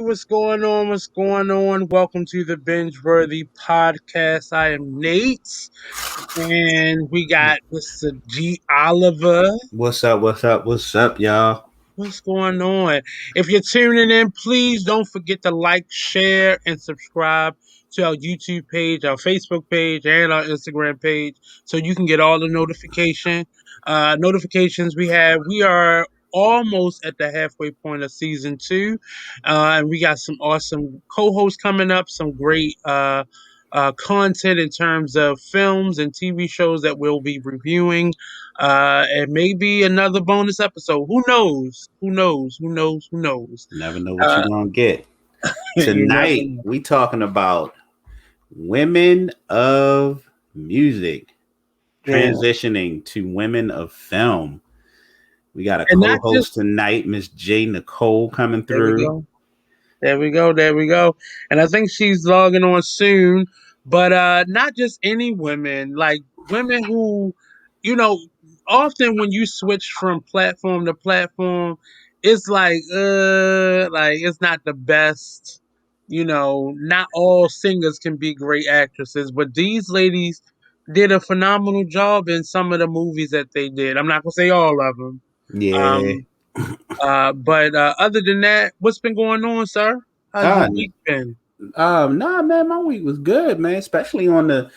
what's going on? What's going on? Welcome to the Binge Worthy Podcast. I am Nate, and we got Mr. G. Oliver. What's up? What's up? What's up, y'all? What's going on? If you're tuning in, please don't forget to like, share, and subscribe to our YouTube page, our Facebook page, and our Instagram page, so you can get all the notifications we have. We are almost at the halfway point of season two, and we got some awesome co-hosts coming up. Some great content in terms of films and TV shows that we'll be reviewing, and maybe another bonus episode. Who knows? Who knows? Who knows? Who knows? Never know what Uh, you're gonna get. you never Tonight know. we talking about women of music Yeah, transitioning to women of film. We got a and not just co-host tonight, Miss J. Nicole, coming there we through. go. There we go. There we go. And I think she's logging on soon. But not just any women, like women who, you know, often when you switch from platform to platform, it's like it's not the best. Not all singers can be great actresses, but these ladies did a phenomenal job in some of the movies that they did. I'm not gonna say all of them. Yeah. Um, but other than that, what's been going on, sir? How's your Uh, week been? nah, man, my week was good, man. Especially on the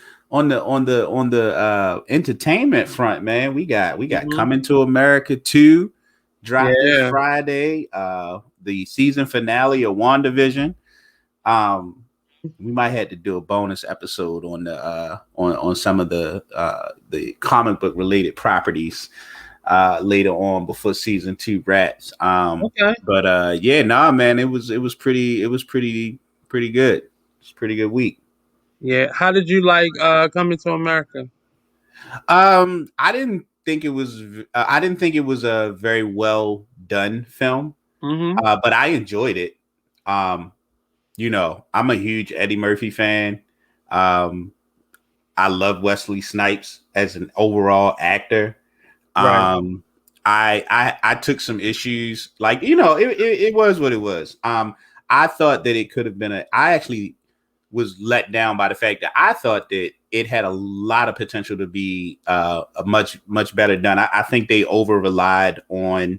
entertainment front, man. We got Hmm. Coming to America 2 dropped this Yeah. Friday. The season finale of WandaVision. Um, we might have to do a bonus episode on the on some of the comic book related properties later on before season 2 wraps. Okay. But yeah, nah, man, it was pretty good. It's a pretty good week. Yeah. How did you like coming to America? I didn't think it was a very well done film, Mm-hmm. but I enjoyed it. Um, I'm a huge Eddie Murphy fan. Um, I love Wesley Snipes as an overall actor. Right. Um, I took some issues, like it was what it was. I thought that it could have been I actually was let down by the fact that I thought that it had a lot of potential to be a much better done. I think they over relied on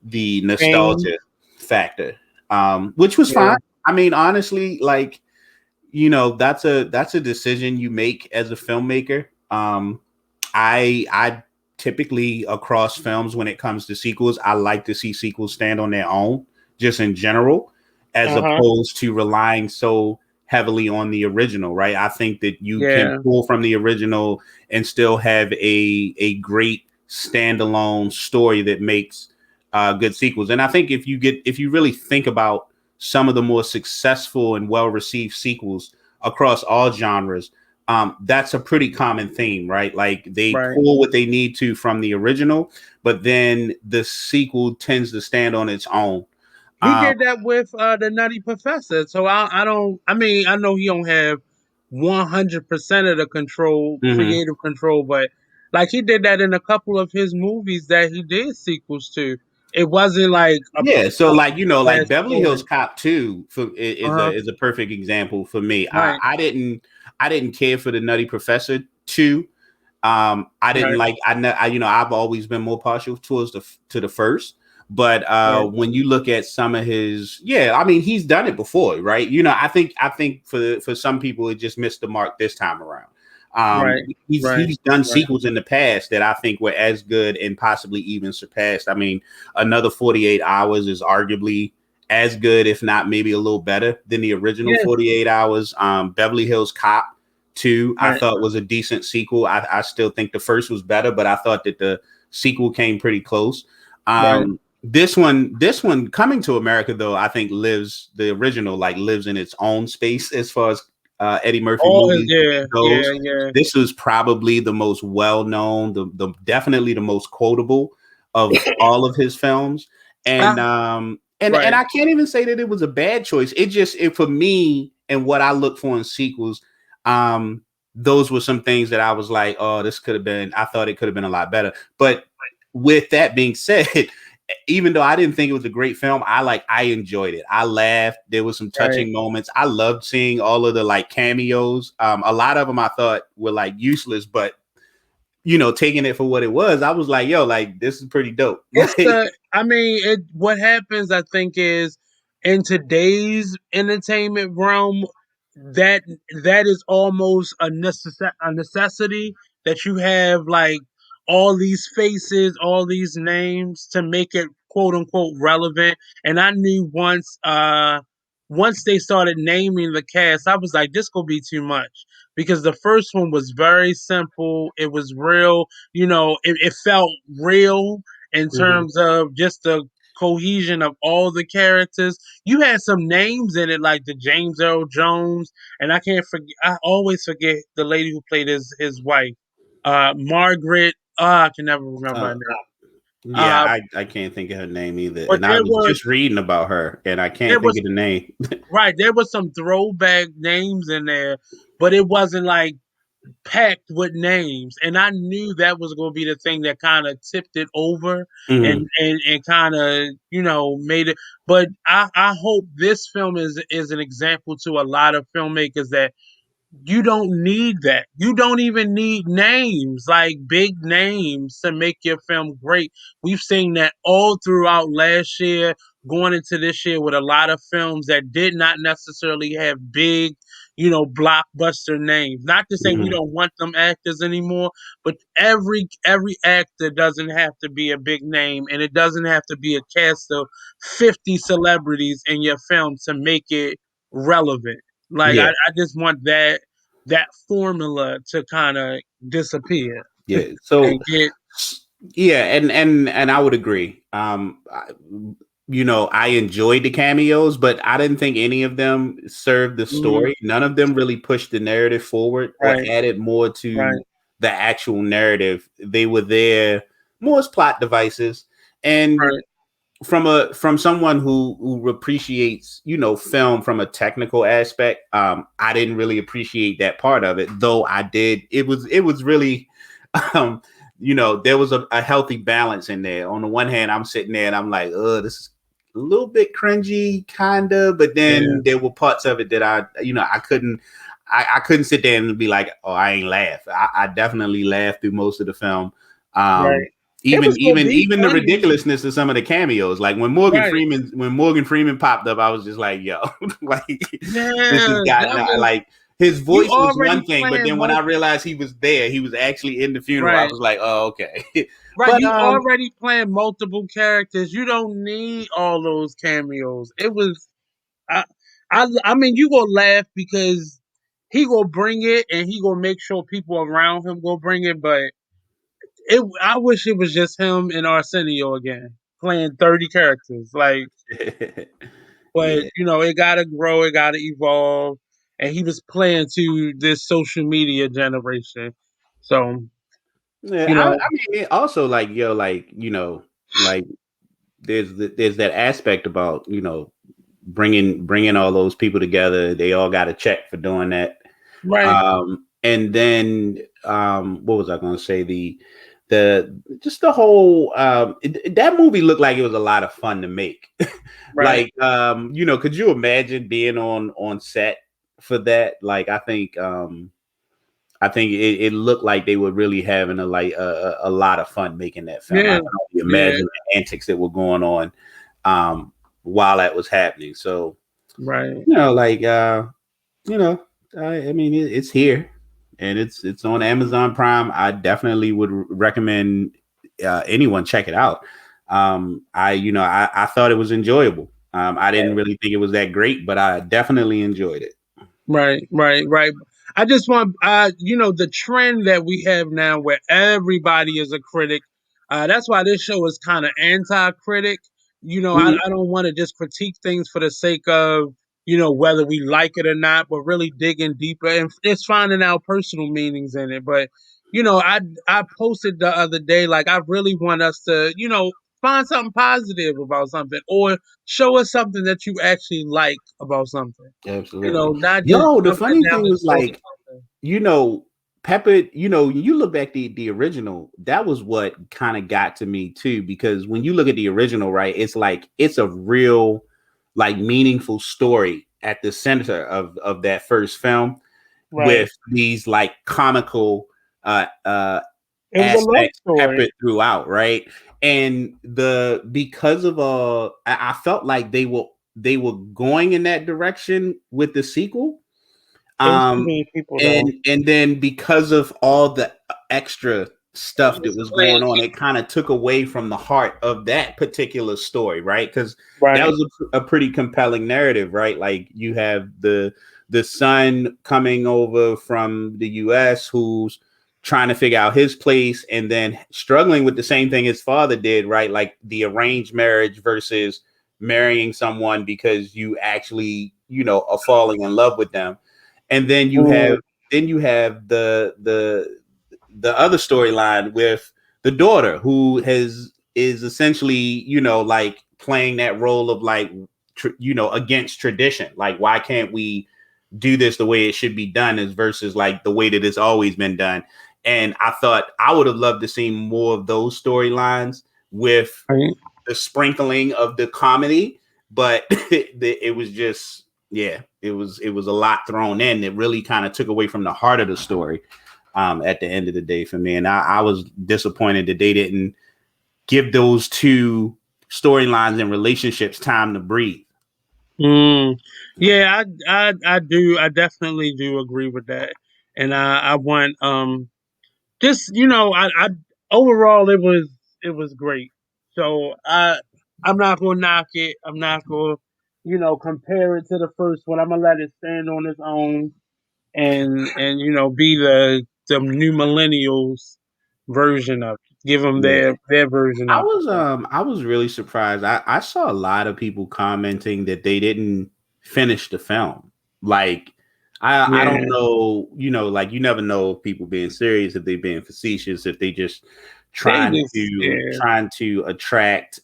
the Pain. nostalgia factor, which was Yeah. fine. I mean, honestly, like that's a decision you make as a filmmaker. I typically across films when it comes to sequels, I like to see sequels stand on their own, just in general, as Uh huh. opposed to relying so heavily on the original. Right? I think that you can Yeah. pull from the original and still have a great standalone story that makes good sequels. And I think if you really think about some of the more successful and well received sequels across all genres, that's a pretty common theme, right? Like they Right. pull what they need to from the original, but then the sequel tends to stand on its own. He Um, did that with the Nutty Professor. So I don't. I mean, I know he don't have 100% of the control, mhm. creative control, but like he did that in a couple of his movies that he did sequels to. It wasn't like a Yeah, so like like fast Beverly Hills forward. Cop 2 Uh is a huh. is a perfect example for me. Right. I didn't care for the Nutty Professor 2. I didn't Right. like I've always been more partial towards the first. But Right. when you look at some of his, yeah, I mean he's done it before, right? I think for some people it just missed the mark this time around. Right. Right. He's done Right. sequels in the past that I think were as good and possibly even surpassed. I mean, another 48 hours is arguably as good, if not maybe a little better than the original Yeah. 48 hours. Beverly Hills Cop 2, I Right. thought was a decent sequel. I still think the first was better, but I thought that the sequel came pretty close. Right. This one Coming to America, though, I think the original like lives in its own space as far as Eddie Murphy All his movies yeah. Yeah. goes. Yeah. This was probably the most well known, the definitely the most quotable of all of his films. And Ah, and right. I can't even say that it was a bad choice. It for me and what I look for in sequels, um, those were some things that I was like, oh, this could have been. I thought it could have been a lot better. But with that being said, even though I didn't think it was a great film, I enjoyed it. I laughed. There was some Right. touching moments. I loved seeing all of the like cameos. A lot of them I thought were like useless, but taking it for what it was, I was like, yo, like this is pretty dope. It's Like, the I mean, it what happens I think is in today's entertainment realm that that is almost a necessity that you have like all these faces, all these names to make it quote unquote relevant. And I knew once they started naming the cast, I was like, this gonna be too much. Because the first one was very simple. It was real, it felt real in mhm. terms of just the cohesion of all the characters. You had some names in it like the James Earl Jones, and I can't forget. I always forget the lady who played his wife, Margaret. I can never remember her uh, name. yeah, Uh, I can't think of her name either. but And I was just reading about her, and I there can't think was of the name. right there was some throwback names in there, but it wasn't like packed with names, and I knew that was going to be the thing that kind of tipped it over Mhm. and kind of made it. But I hope this film is an example to a lot of filmmakers that you don't need that. You don't even need names, like big names, to make your film great. We've seen that all throughout last year, going into this year with a lot of films that did not necessarily have big, blockbuster names. Not to say we Mhm. don't want them actors anymore, but every actor doesn't have to be a big name, and it doesn't have to be a cast of 50 celebrities in your film to make it relevant. Like Yeah, I just want that formula to kind of disappear yeah. So and get yeah, and I would agree. I enjoyed the cameos, but I didn't think any of them served the mm, story. None of them really pushed the narrative forward or right, added more right, to the actual narrative. They were there more as plot devices. And right. from someone who appreciates film from a technical aspect, I didn't really appreciate that part of it, though I did. It was really um there was a healthy balance in there. On the one hand, I'm sitting there and I'm like, oh, this is a little bit cringy kind of, but Yeah, then there were parts of it that I couldn't sit there and be like, oh, I ain't laugh. I definitely laughed through most of the film. right. um It even was gonna even be even the funny, ridiculousness of some of the cameos, like right? When Morgan Freeman popped up, I was just like, yo, like this has Yeah, gotten that was like his you voice was already one thing, but playing then when I multiple. realized he was there, he was actually in the funeral, I Right, was like, oh, okay. right. But You already playing multiple characters. You don't need all those cameos. It was I I mean you gonna laugh because he gonna bring it and he gonna make sure people around him go bring it, but I wish it was just him and Arsenio again playing 30 characters. Like, but yeah. it gotta grow, it gotta evolve, and he was playing to this social media generation. So Yeah, you I know, mean, also like yo, like like there's that aspect about bringing all those people together. They all got a check for doing that. right, And then what was I going to say? The just the whole that movie looked like it was a lot of fun to make. right, Like could you imagine being on set for that? Like I think it looked like they were really having a lot of fun making that film. I yeah, can only yeah, imagine the antics that were going on while that was happening. So right, like you know, I mean, it's here and it's on Amazon Prime. I definitely would recommend anyone check it out. I thought it was enjoyable. I didn't really think it was that great, but I definitely enjoyed it. right, right, right. I just want, the trend that we have now where everybody is a critic. That's why this show is kind of anti-critic. Mhm. I don't want to just critique things for the sake of, whether we like it or not, but really digging deeper and just finding out personal meanings in it. But, I posted the other day, like, I really want us to, find something positive about something or show us something that you actually like about something. Absolutely. Not just Yo, the jumping funny down thing the was throat of like, something. you know, Pepper, you look back the original, that was what kind of got to me too, because when you look at the original, right, it's like it's a real like meaningful story at the center of that first film Right. with these like comical It was a love aspects story. peppered throughout, right? And the because of I felt like they were going in that direction with the sequel. It was too Um, many people though. and then because of all the extra stuff that was going on, it kind of took away from the heart of that particular story, right? Because that Right. was a pretty compelling narrative, right? Like you have the son coming over from the U.S. who's trying to figure out his place and then struggling with the same thing his father did, right? Like the arranged marriage versus marrying someone because you actually, are falling in love with them. And then you Mm. have the other storyline with the daughter who is essentially, like playing that role of like against tradition. Like, why can't we do this the way it should be done as versus like the way that it's always been done? And I thought I would have loved to see more of those storylines with Right. the sprinkling of the comedy, but it was just, yeah, it was a lot thrown in. It really kind of took away from the heart of the story at the end of the day for me. And I was disappointed that they didn't give those two storylines and relationships time to breathe. Mm. Yeah, I do. I definitely do agree with that. And I want just I overall it was great. So I'm not gonna knock it. I'm not gonna compare it to the first one. I'm gonna let it stand on its own and be the new millennials version of it. Give them Yeah. their version I of was I was really surprised. I saw a lot of people commenting that they didn't finish the film. Like it. I don't Yeah, know, like you never know if people being serious, if they being facetious, if they just they trying just to yeah. trying to attract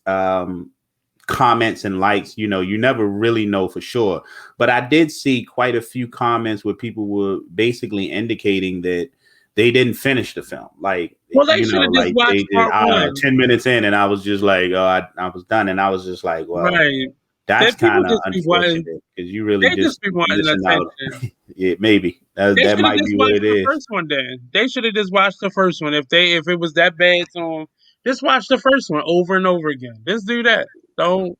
comments and likes. You never really know for sure. But I did see quite a few comments where people were basically indicating that they didn't finish the film. Like, Well, they should have just like they watched did, part I don't know, one. 10 minutes in, and I was just like, oh, I was done. And I was just like, well, Right. that's That people kind of just be wanting. unfortunate because you really They just just be wanting missing out. attention. Yeah, maybe They that should have might just be what watched it the is. first one. Then they should have just watched the first one. If it was that bad to them, just watch the first one over and over again. Just do that. Don't.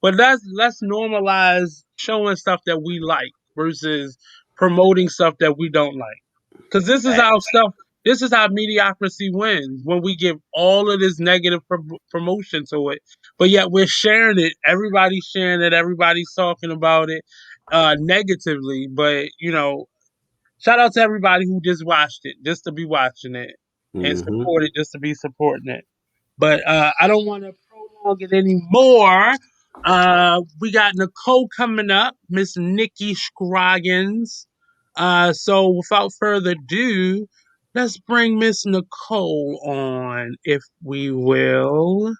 But let's normalize showing stuff that we like versus promoting stuff that we don't like. Because this is how stuff. This is how mediocrity wins when we give all of this negative promotion to it, but yet we're sharing it. Everybody's sharing it. Everybody's talking about it negatively. But shout out to everybody who just watched it, just to be watching it, and Hmm. support it, just to be supporting it. But I don't want to prolong it anymore. We got Nicole coming up, Miss Nikki Scroggins. So without further ado, let's bring Miss Nicole on, if we will.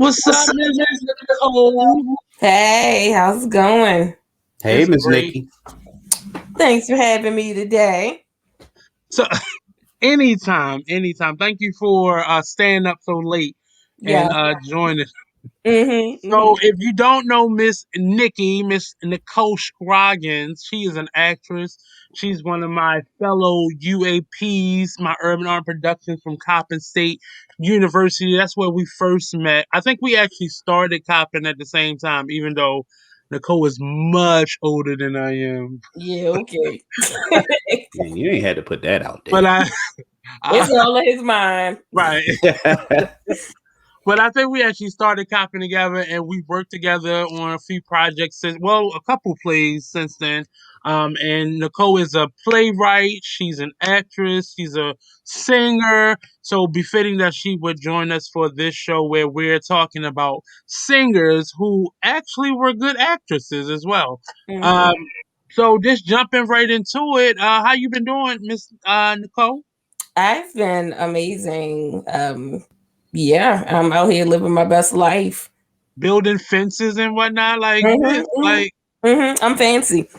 What's up, Miss Nicole? Hey, how's it going? Hey, It's Miss great. Nikki. Thanks for having me today. So anytime, anytime. Thank you for staying up so late Yeah. and joining. Mm-hmm. So, if you don't know Miss Nikki, Miss Nicole Scroggins, she is an actress. She's one of my fellow UAPs, my Urban Art Productions from Coppin State University. That's where we first met. I think we actually started Coppin at the same time, even though Nicole is much older than I am. Yeah, okay. Man, you ain't had to put that out But there. I It's all in his mind. right. But I think we actually started copping together, and we worked together on a few projects since, well, a couple plays since then. And Nicole is a playwright. She's an actress. She's a singer. So befitting that she would join us for this show where we're talking about singers who actually were good actresses as well. Um, Mhm. so just jumping right into it. How you been doing, Miss Nicole? I've been amazing. Yeah, I'm out here living my best life. Building fences and whatnot like Mhm, this, mhm, like I'm fancy.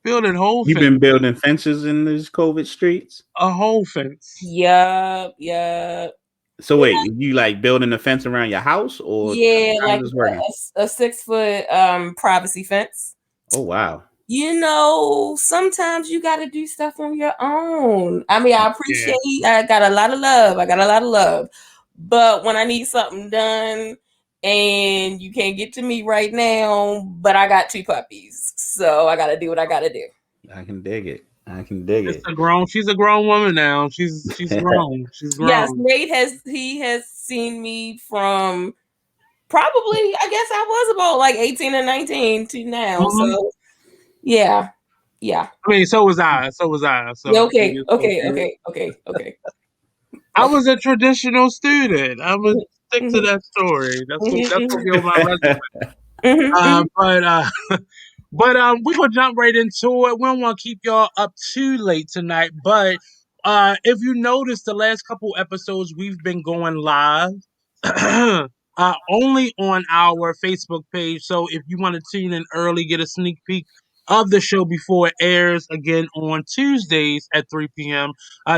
building whole You've fence, been building fences in these COVID streets. a whole fence. Yup, yup. So wait, you like building a fence around your house, or Yeah, how's like this working? a 6 foot privacy fence. Oh wow. Sometimes you got to do stuff on your own. I mean, I Yeah, appreciate. I got a lot of love. I got a lot of love, but when I need something done, and you can't get to me right now, but I got two puppies, so I got to do what I got to do. I can dig it. I can dig it's it. a grown. She's a grown woman now. She's grown. She's Yes, grown. Nate has seen me from probably, I guess I was about like 18 or 19 to now. hmm So yeah, yeah. I mean, so was I. So was I. Yeah, So we okay, just go okay, through it. okay, okay, okay, I okay. was a traditional student. I would stick to Mhm, that story. That's what mhm, that's gonna mhm, be on my resume. mhm, mhm. But we're gonna jump right into it. We don't want to keep y'all up too late tonight. But if you notice, the last couple episodes we've been going live, only on our Facebook page. So if you want to tune in early, get a sneak peek of the show before it airs again on Tuesdays at 3 p.m.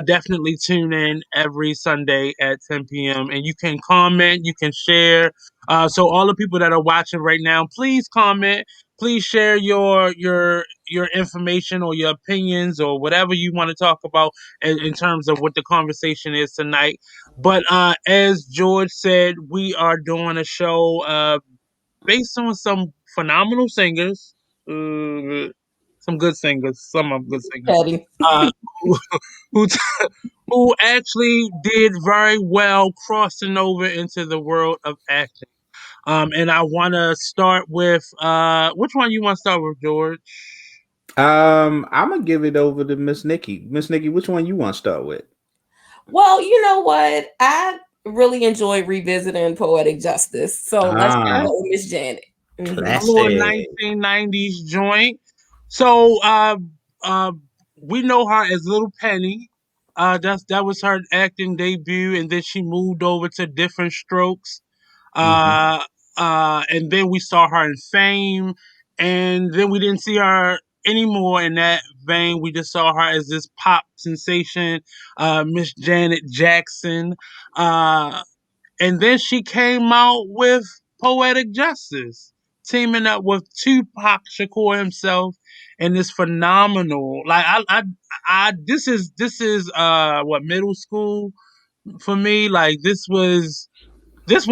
Definitely tune in every Sunday at 10 p.m. And you can comment, you can share. So all the people that are watching right now, please comment. Please share your information or your opinions or whatever you want to talk about in terms of what the conversation is tonight. But as George said, we are doing a show based on some phenomenal singers, some good singers, some of good singers, Petty. uh, who who, who actually did very well crossing over into the world of acting. And I want to start with which one you want to start with, George? I'm gonna give it over to Miss Nikki. Miss Nikki, which one you want to start with? Well, you know what? I really enjoy revisiting Poetic Justice. So let's start Ah, with Miss Janet. A little classic. 1990s joint. So uh, we know her as Little Penny. That was her acting debut, and then she moved over to Different Strokes. Hmm. Uh, and then we saw her in Fame, and then we didn't see her anymore in that vein. We just saw her as this pop sensation, Miss Janet Jackson. Uh, and then she came out with Poetic Justice, teaming up with Tupac Shakur himself, and this phenomenal. Like this is what middle school for me. Like this was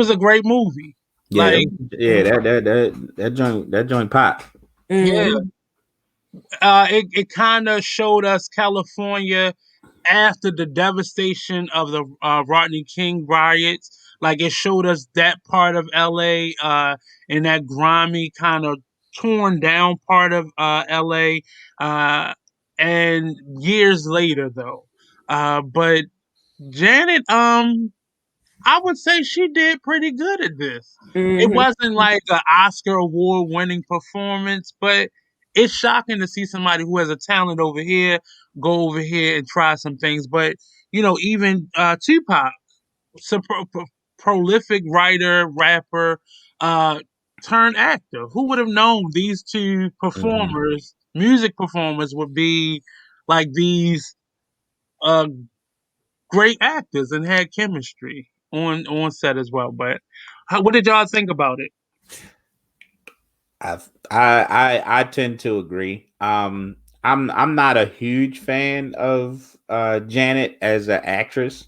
a great movie. Yeah, Like yeah, that joint pop. yeah, Mhm. it kind of showed us California after the devastation of the Rodney King riots. Like it showed us that part of LA and that grimy kind of torn down part of LA. Uh, and years later, though, but Janet, I would say she did pretty good at this. It Mhm. wasn't like an Oscar award winning performance, but it's shocking to see somebody who has a talent over here go over here and try some things. But even Tupac, so prolific writer, rapper, uh, turned actor. Who would have known these two Hmm. performers, music performers, would be like these uh, great actors and had chemistry on set as well. But what did y'all think about it? I tend to agree. I'm not a huge fan of Janet as an actress.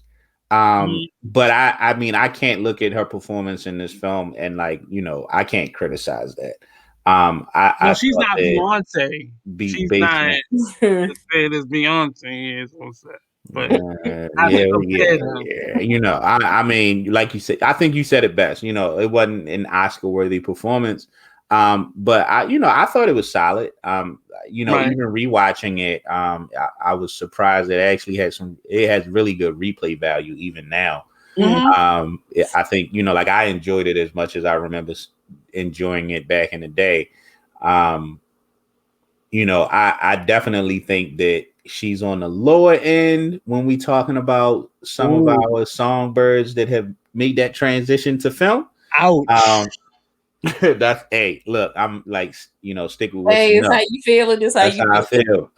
Mhm. But I mean I can't look at her performance in this film and like I can't criticize that. I Well, she's thought not that Beyonce. be She's based not on as bad as Beyonce is on set. but I yeah, didn't compare them. yeah. You know, I mean, like you said, I think you said it best. You know, it wasn't an Oscar-worthy performance, but I thought it was solid. You know, Right. even rewatching it, I was surprised it actually it has really good replay value even now. Mhm. I think, you know, like I enjoyed it as much as I remember enjoying it back in the day. Um, you know, I definitely think that she's on the lower end when we talking about some of Ooh. our songbirds that have made that transition to film. Ouch. Um, that's hey, look, I'm like, you know, stick with what Hey, you it's how know. you feel, and it's how That's you how I feel. feel.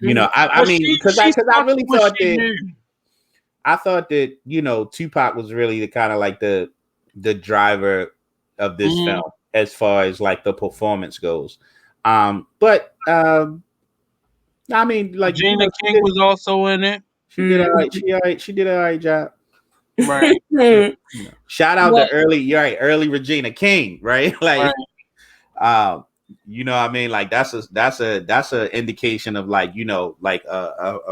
You Mm-hmm. know, I Well, mean, she because I stuck to really what thought she that knew. I thought that, you know, Tupac was really the kind of like the driver of this Mhm. film as far as like the performance goes. But I mean, like, you Regina know, King was also in it. she did all right. She did all right job. Right. You know, shout out Well, to early Regina King, right? Right. Like, um, you know what I mean? Like that's a indication of like, you know, like a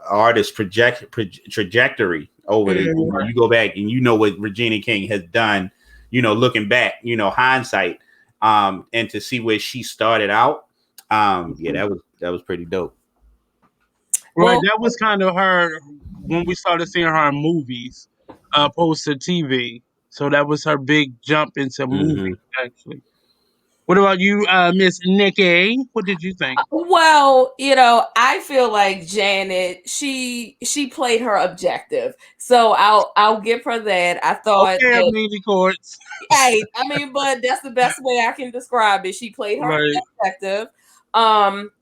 artist trajectory over the, you know, you go back and you know what Regina King has done, you know, looking back, you know, hindsight, and to see where she started out, yeah, that was pretty dope. Right. well, That was kind of her when we started seeing her in movies, opposed to TV. So that was her big jump into Hmm. movies, actually. What about you, Miss Nikki? What did you think? well, I feel like Janet, she played her objective. So I'll give her that. I thought Okay, that, Amelie Courts. hey, I mean, but that's the best way I can describe it. She played her Right. objective. Um,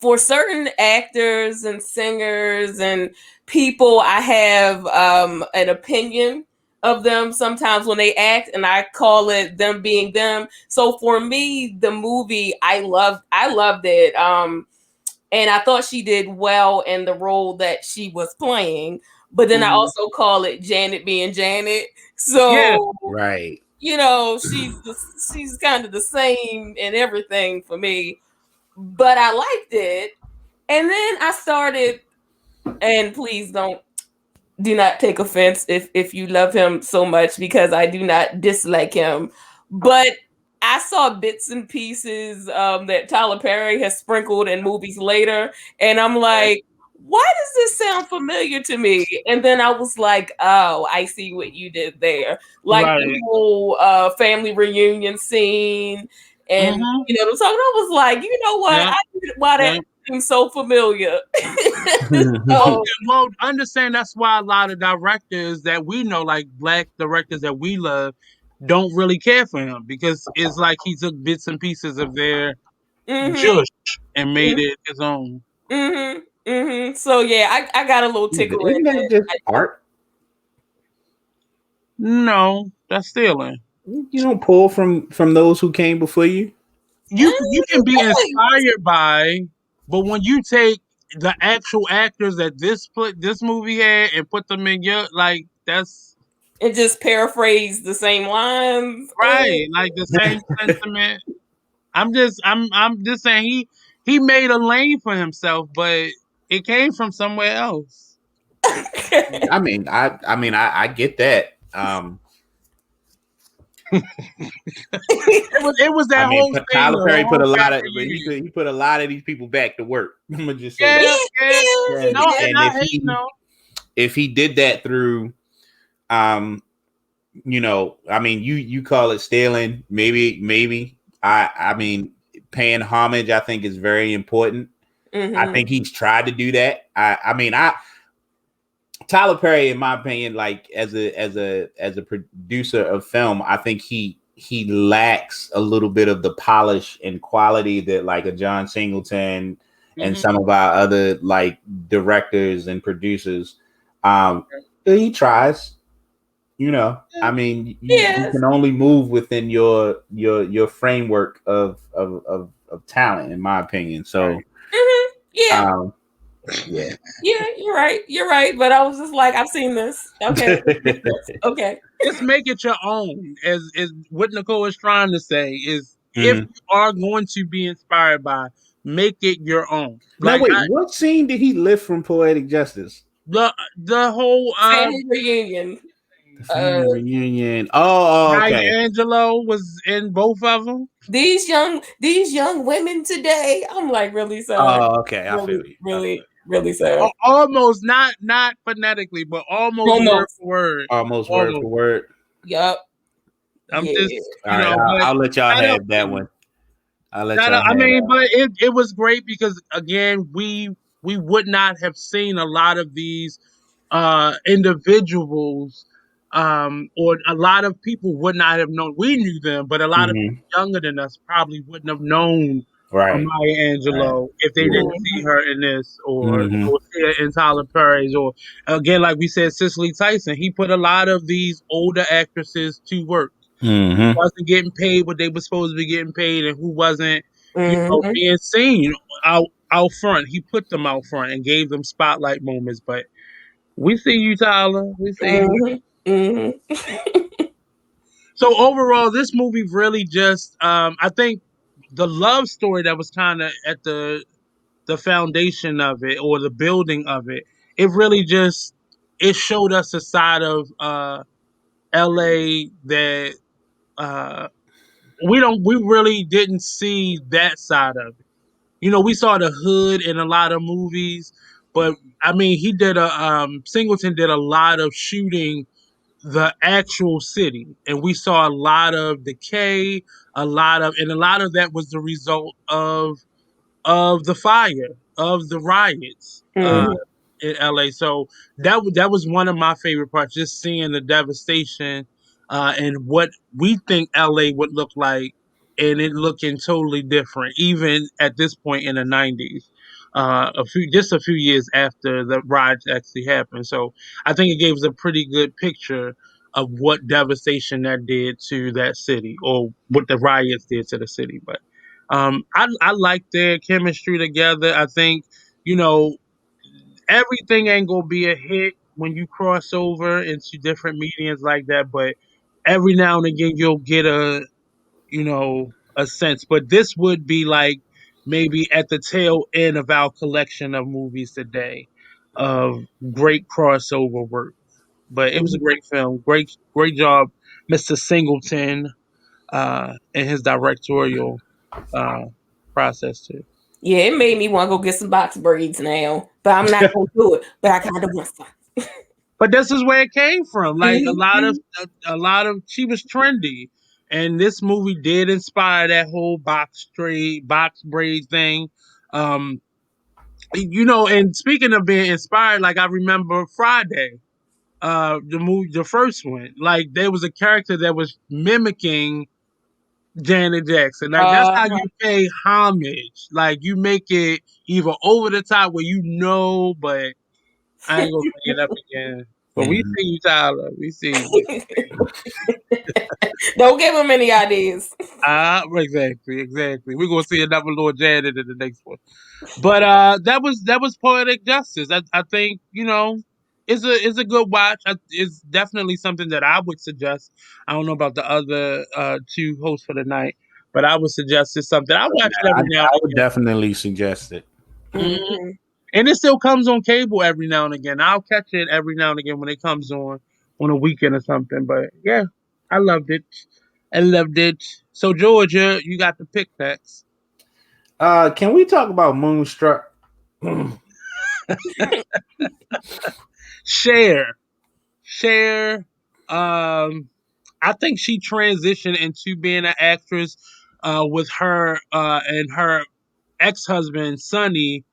for certain actors and singers and people, I have an opinion of them sometimes when they act, and I call it them being them. So for me, the movie, I loved it. And I thought she did well in the role that she was playing. But then I Mhm. also call it Janet being Janet. Yeah. So Right. she's kind of the same in everything for me. But I liked it, and then I started, and please do not take offense if you love him so much, because I do not dislike him. But I saw bits and pieces that Tyler Perry has sprinkled in movies later, and I'm like, why does this sound familiar to me? And then I was like, oh, I see what you did there. Like the Right. whole family reunion scene. And Mm-hmm. you know what I'm talking? I was like, you know what? Yeah. I get why that Yeah. seems so familiar. Well, So, well, understand that's why a lot of directors that we know, like black directors that we love, don't really care for him because it's like he took bits and pieces of their mhm. jush and made it his own. Mhm. Mhm. So yeah, I got a little tickle Isn't in that it. just art? No, that's stealing. You don't pull from those who came before you. You can be Really? inspired by, but when you take the actual actors that this movie had and put them in your like that's And just paraphrase the same lines. right, like the same sentiment. I'm just saying he made a lane for himself, but it came from somewhere else. I get that. It was I that mean, whole thing, Tyler the Perry put whole a lot of, family but reunion. he put a lot of these people back to work. I'm gonna just say that. Yeah, Yeah, yeah. yeah, he And No, did. and and I hate no. if he did that through, um, you know, I mean, you call it stealing, maybe. I mean, paying homage, I think is very important. I Mhm. think he's tried to do that. I mean, Tyler Perry, in my opinion, like as a producer of film, I think he lacks a little bit of the polish and quality that like a John Singleton and Hmm. some of our other like directors and producers. Um, he tries, you know. I mean, you Yes. can only move within your framework of talent, in my opinion. So, Mhm. Yeah. um, yeah. Yeah, you're right. You're right. But I was just like, I've seen this. Okay. Okay. Just make it your own. As what Nicole is trying to say is, if Mhm. you are going to be inspired by, make it your own. Now Like wait, what scene did he lift from Poetic Justice? the whole Family reunion. The family reunion. Oh, okay. Maya Angelou was in both of them. These young women today. I'm like, really, sir? Oh, okay. I feel Really, you. really, really, sir? Almost not phonetically, but almost word Almost. for word. Almost word Almost. for word. Yup. I'm Yeah. just All right, but I'll let y'all shout out have to that you. one. I'll let Shout y'all out, I have mean, that. but it was great because again, we would not have seen a lot of these individuals, or a lot of people would not have known. We knew them, but a lot of Mm-hmm. people younger than us probably wouldn't have known Right. Maya Right. Angelou if they Yeah. didn't see her in this, Mm-hmm. or see her in Tyler Perry's, or again, like we said, Cicely Tyson. He put a lot of these older actresses to work. Mm-hmm. Wasn't getting paid what they were supposed to be getting paid, and who wasn't, Mm-hmm. being seen out front. He put them out front and gave them spotlight moments. But we see you, Tyler. We see you. Mm-hmm. Mm-hmm. So overall, this movie really just, I think, the love story that was kind of at the foundation of it, or the building of it. It really just, it showed us a side of LA that uh, we really didn't see that side of it. We saw the hood in a lot of movies, but I mean, Singleton did a lot of shooting the actual city, and we saw a lot of decay, and a lot of that was the result of the fire, of the riots, Mm-hmm. in LA. So that was one of my favorite parts, just seeing the devastation, and what we think LA would look like, and it looking totally different, even at this point in the '90s. A few years after the riots actually happened. So I think it gave us a pretty good picture of what devastation that did to that city, or what the riots did to the city. But I like their chemistry together. I think, you know, everything ain't gonna be a hit when you cross over into different mediums like that, but every now and again you'll get a sense. But this would be like maybe at the tail end of our collection of movies today of great crossover work. But it was a great film. Great job, Mr. Singleton, in his directorial uh, process too. Yeah, it made me want to go get some box braids now, but I'm not gonna do it. But I kind of want some. But this is where it came from. Like Mm-hmm. a lot of she was trendy, and this movie did inspire that whole box braid thing. Um, and speaking of being inspired, like I remember Friday, the first one. Like there was a character that was mimicking Janet Jackson. Like that's how you pay homage. Like you make it either over the top where but I ain't gonna bring it up again. But we see you, Tyler. We see you. Don't give him any ideas. Exactly. We're gonna see another Lord Janet in the next one. But that was poetic justice. I think it's a good watch. It's definitely something that I would suggest. I don't know about the other two hosts for the night, but I would suggest it's something I watch it I, every now I would definitely suggest it. and again. Mm-hmm. And it still comes on cable every now and again. I'll catch it every now and again when it comes on a weekend or something. But yeah, I loved it. I loved it. So Georgia, you got the pick packs. Can we talk about Moonstruck? Share. I think she transitioned into being an actress with her and her ex-husband Sonny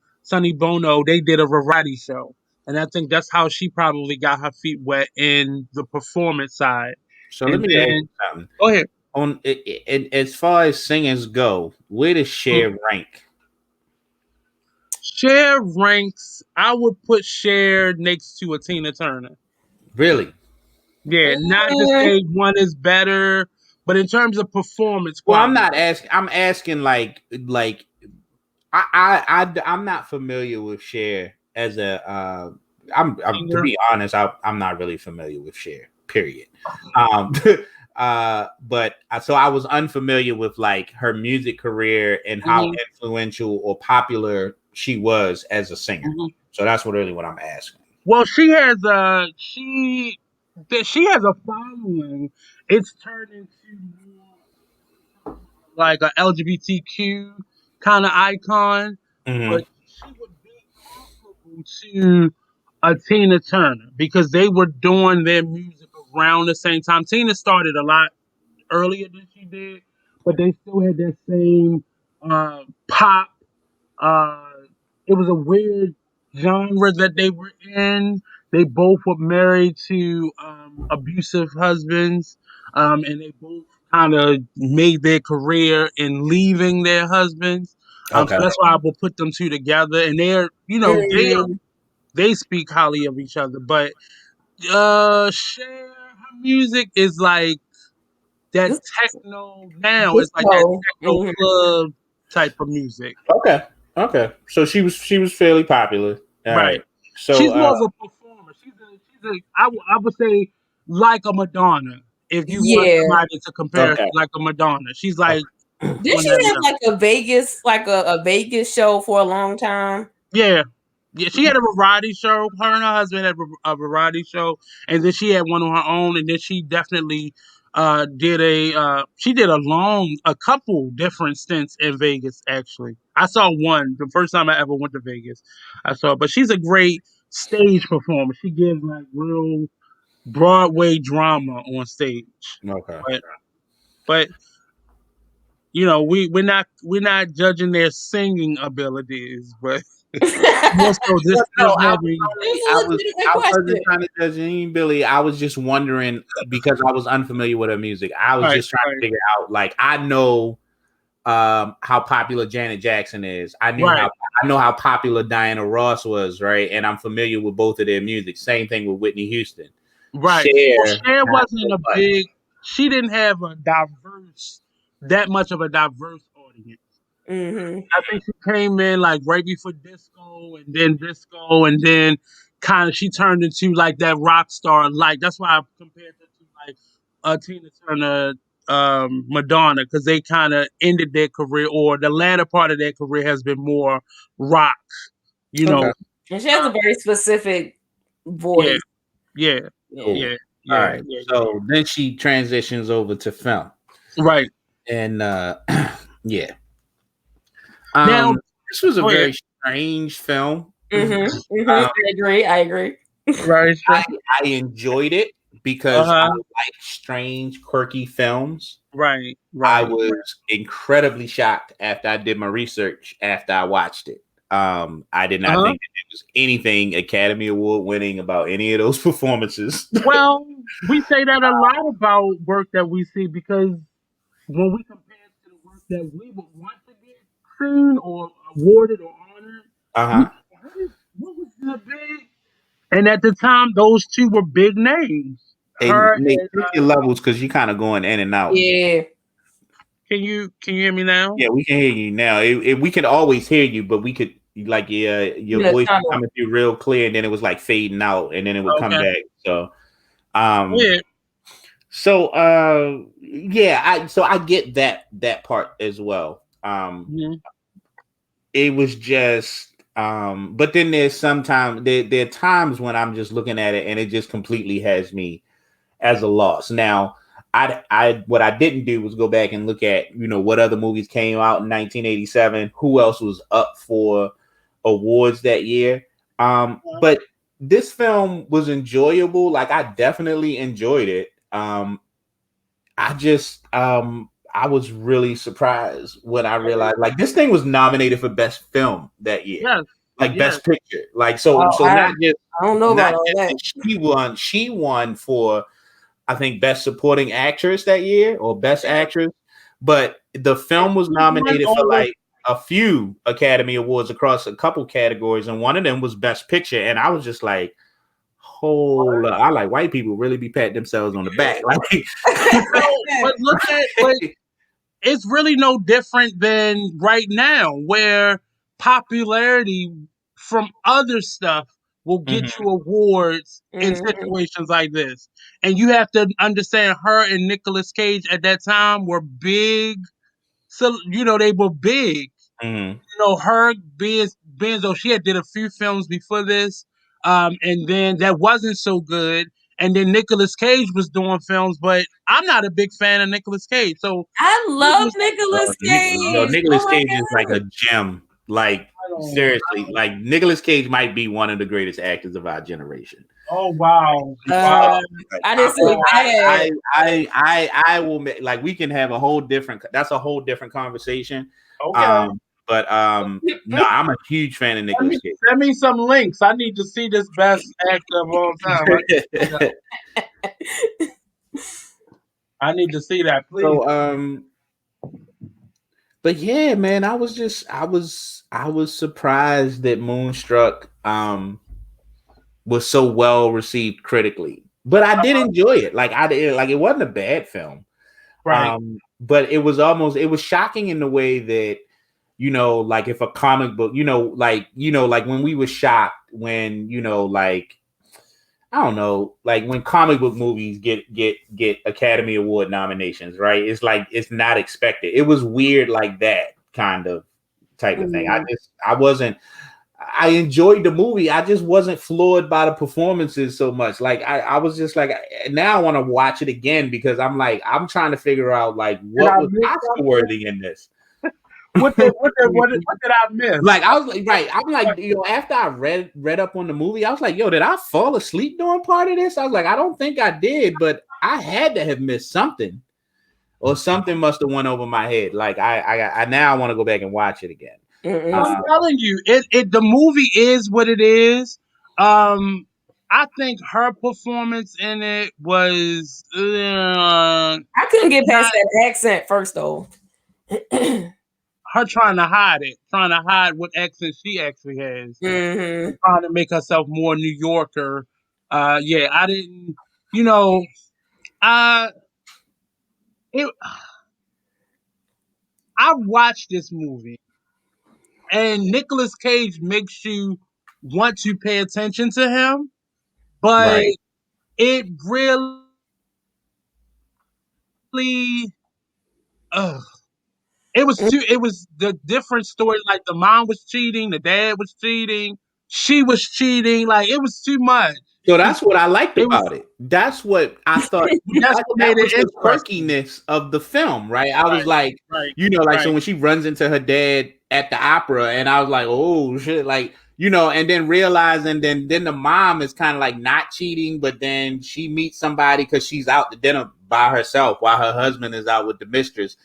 Bono. They did a variety show, and I think that's how she probably got her feet wet in the performance side. So let And me ask you then something. go ahead. On as far as singers go, where does Cher rank? Cher ranks. I would put Cher next to a Tina Turner. Really? Yeah, not to say one is better, but in terms of performance Well, I'm quality. not asking. I'm asking like I'm not familiar with Cher as a. I'm to Singer. be honest. I'm not really familiar with Cher. Period. But so I was unfamiliar with like her music career and how Mhm, influential or popular she was as a singer. mhm. So that's really what I'm asking. Well, she has a following. It's turned into more like a LGBTQ kind of icon, Mm-hmm. but she would be comparable to a Tina Turner because they were doing their music around the same time. Tina started a lot earlier than she did, but they still had that same pop. Uh, it was a weird genre that they were in. They both were married to abusive husbands, and they both kind of made their career in leaving their husbands. So Okay. that's why I will put them two together, and Mhm. they speak highly of each other. But Cher, her music is like that This techno now. It's like that disco. techno Mhm. club type of music. Okay. Okay. So she was fairly popular. All Right. right. So She's more of a performer. I would say like a Madonna. If you want Yeah. somebody to compare okay. like a Madonna, she's like Did on she that have level. like a Vegas, like a Vegas show for a long time? Yeah. Yeah, she had a variety show. Her and her husband had a variety show, and then she had one on her own. And then she definitely did a couple different stints in Vegas. Actually, I saw one the first time I ever went to Vegas. I saw, but she's a great stage performer. She gives like real Broadway drama on stage. Okay. But but we're not judging their singing abilities, but more so Well, just no, having It was a legitimate I wasn't question. trying to judge any Billy. I was just wondering because I was unfamiliar with her music. I was right, just trying to right, figure out. Like I know how popular Janet Jackson is. right. I know how popular Diana Ross was, right? And I'm familiar with both of their music. Same thing with Whitney Houston. Right. Well, Cher, Cher not wasn't so a much. big. She didn't have that much of a diverse audience. Hmm. I think she came in like right before disco, and then kind of she turned into like that rock star. Like that's why I compared her to like Tina Turner, Madonna, because they kind of ended their career, or the latter part of their career has been more rock. You Okay. know, Okay, And she has a very specific yeah, voice. yeah, cool. Yeah. yeah, All yeah, right. yeah, yeah. So then she transitions over to film. Right And yeah. now, This was a go ahead. very strange film. Hmm. Hmm. Um, I agree. I agree. Right. I enjoyed it Uh because I huh. like strange, quirky films. Right. I Right. was incredibly shocked after I did my research after I watched it. I did Uh not huh. think that there was anything Academy Award winning about any of those performances. Well, we say that a lot about work that we see because when we compare it to the work that we would want to get seen or awarded or honored, we Uh-huh. say, what was the big? And at the time, those two were big names. And Her Nate, and check your levels because you kind of going in and out. Yeah. can you hear me now? Yeah, we can hear you now. We can always hear you, but we could like your The voice was tunnel. coming through real clear, and then it was like fading out, and then it would come Okay. back. So um Yeah. yeah, I get that part as well. Mhm. It was just but then there are times when I'm just looking at it and it just completely has me as a loss. Now, I what I didn't do was go back and look at what other movies came out in 1987, who else was up for awards that year. But this film was enjoyable. Like I definitely enjoyed it. I was really surprised when I realized like this thing was nominated for best film that year, Yes. like Yes. best picture. Like so Oh, so I I don't know not about all just that. that she won for I think best supporting actress that year or best actress, but the And film was she won nominated for over. like a few Academy Awards across a couple categories, and one of them was best picture. And I was just like, hold up. I like white people really be patting themselves on the back. Like But it's really no different than right now, where popularity from other stuff will get Mhm. you awards in Mhm. situations like this. And you have to understand her and Nicolas Cage at that time were big. So they were big. Mhm. Her Benzo, she had did a few films before this, and then that wasn't so good. And then Nicolas Cage was doing films, but I'm not a big fan of Nicolas Cage. So I it love was, Nicolas Yo, Cage. Oh Nicolas my Cage is like god. a gem. Like I don't, seriously, like Nicolas Cage might be one of the greatest actors of our generation. oh wow, Uh, wow, Like, I didn't say that. I will make like we can have a whole different. That's a whole different conversation. okay. But no, I'm a huge fan of Send me, Nicolas Cage. send me some links. I need to see this best actor of all time. I need to see that, please. So but yeah, man, I was surprised that Moonstruck was so well received critically. But I did enjoy it. Like I did like it wasn't a bad film. Right. But it was shocking in the way that like if a comic book, like when we were shocked when, like I don't know, like when comic book movies get Academy Award nominations, right? It's like it's not expected. It was weird like that kind of type of thing. Mhm. I enjoyed the movie. I just wasn't floored by the performances so much. Like I was just like now I want to watch it again because I'm trying to figure out like Did what I was miss Oscar something? worthy in this. What did I miss? Like I was like, right. I'm like, after I read up on the movie, I was like, yo, did I fall asleep during part of this? I was like, I don't think I did, but I had to have missed something, or something must have went over my head. Like I now I want to go back and watch it again. I'm Mm-mm. telling you, the movie is what it is. I think her performance in it was I couldn't get past not that accent first though. her trying to hide what accent she actually has, Hmm. trying to make herself more New Yorker. Yeah, I didn't, you know, uh, it, I watched this movie, and Nicolas Cage makes you want to pay attention to him, but Right. it really, uh, it was the different story. Like the mom was cheating, the dad was cheating, she was cheating. Like it was too much. So It, that's what I liked it was about it. That's what I thought. that's what That made it was the interesting. quirkiness of the film, right? I was Right, like, right, like so right. when she runs into her dad at the opera, and I was like, oh shit, like and then realizing then the mom is kind of like not cheating, but then she meets somebody because she's out to dinner by herself while her husband is out with the mistress.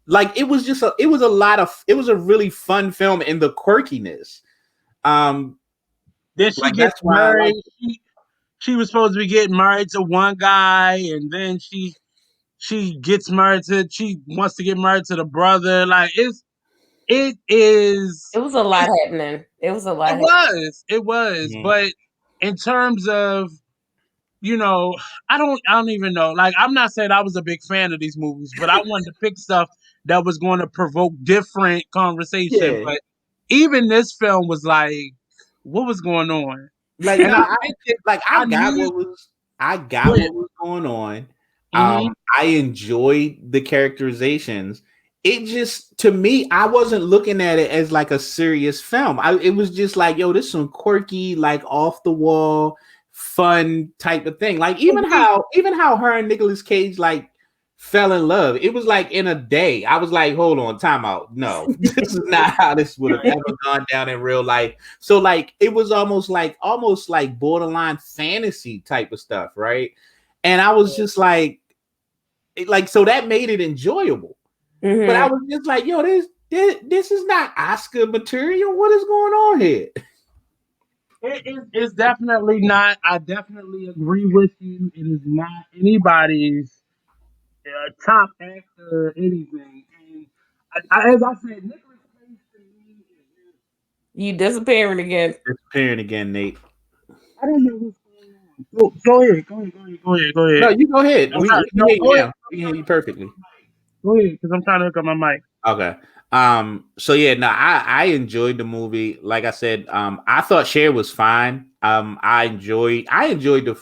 Like it was a really fun film in the quirkiness. Um, Then she like gets that's why I like. married. She was supposed to be getting married to one guy, and then she gets married to she wants to get married to the brother. Like it is It was a lot happening. It was a lot it was, Mhm. but in terms of you know, I don't even know. Like I'm not saying I was a big fan of these movies, but I wanted to pick stuff that was going to provoke different conversation. Yeah. But even this film was like, what was going on? Like And no, I I mentioned like I knew I go got ahead. what was going on. Hmm. I enjoyed the characterizations. It just to me, I wasn't looking at it as like a serious film. It was just like, yo, this is some quirky, like off the wall, fun type of thing. Like even how her and Nicolas Cage like fell in love. It was like in a day. I was like, hold on, time out. No, this is not how this would have ever gone down in real life. So like it was almost like borderline fantasy type of stuff, right? And I was just like so that made it enjoyable. But I happening. was just like, yo, this is not Oscar material. What is going on here? It's definitely not. I definitely agree with you. It is not anybody's top actor or anything. And as I said, Nicholas Cage to me is You disappearing again. Disappearing again, Nate. I don't know what's going on. Go ahead. No, you go ahead. I'm We trying. can No, hear you go ahead. now. We can hear you perfectly. Go ahead, because I'm trying to hook up my mic. Okay. So yeah, no, I enjoyed the movie. Like I said, I thought Cher was fine. I enjoyed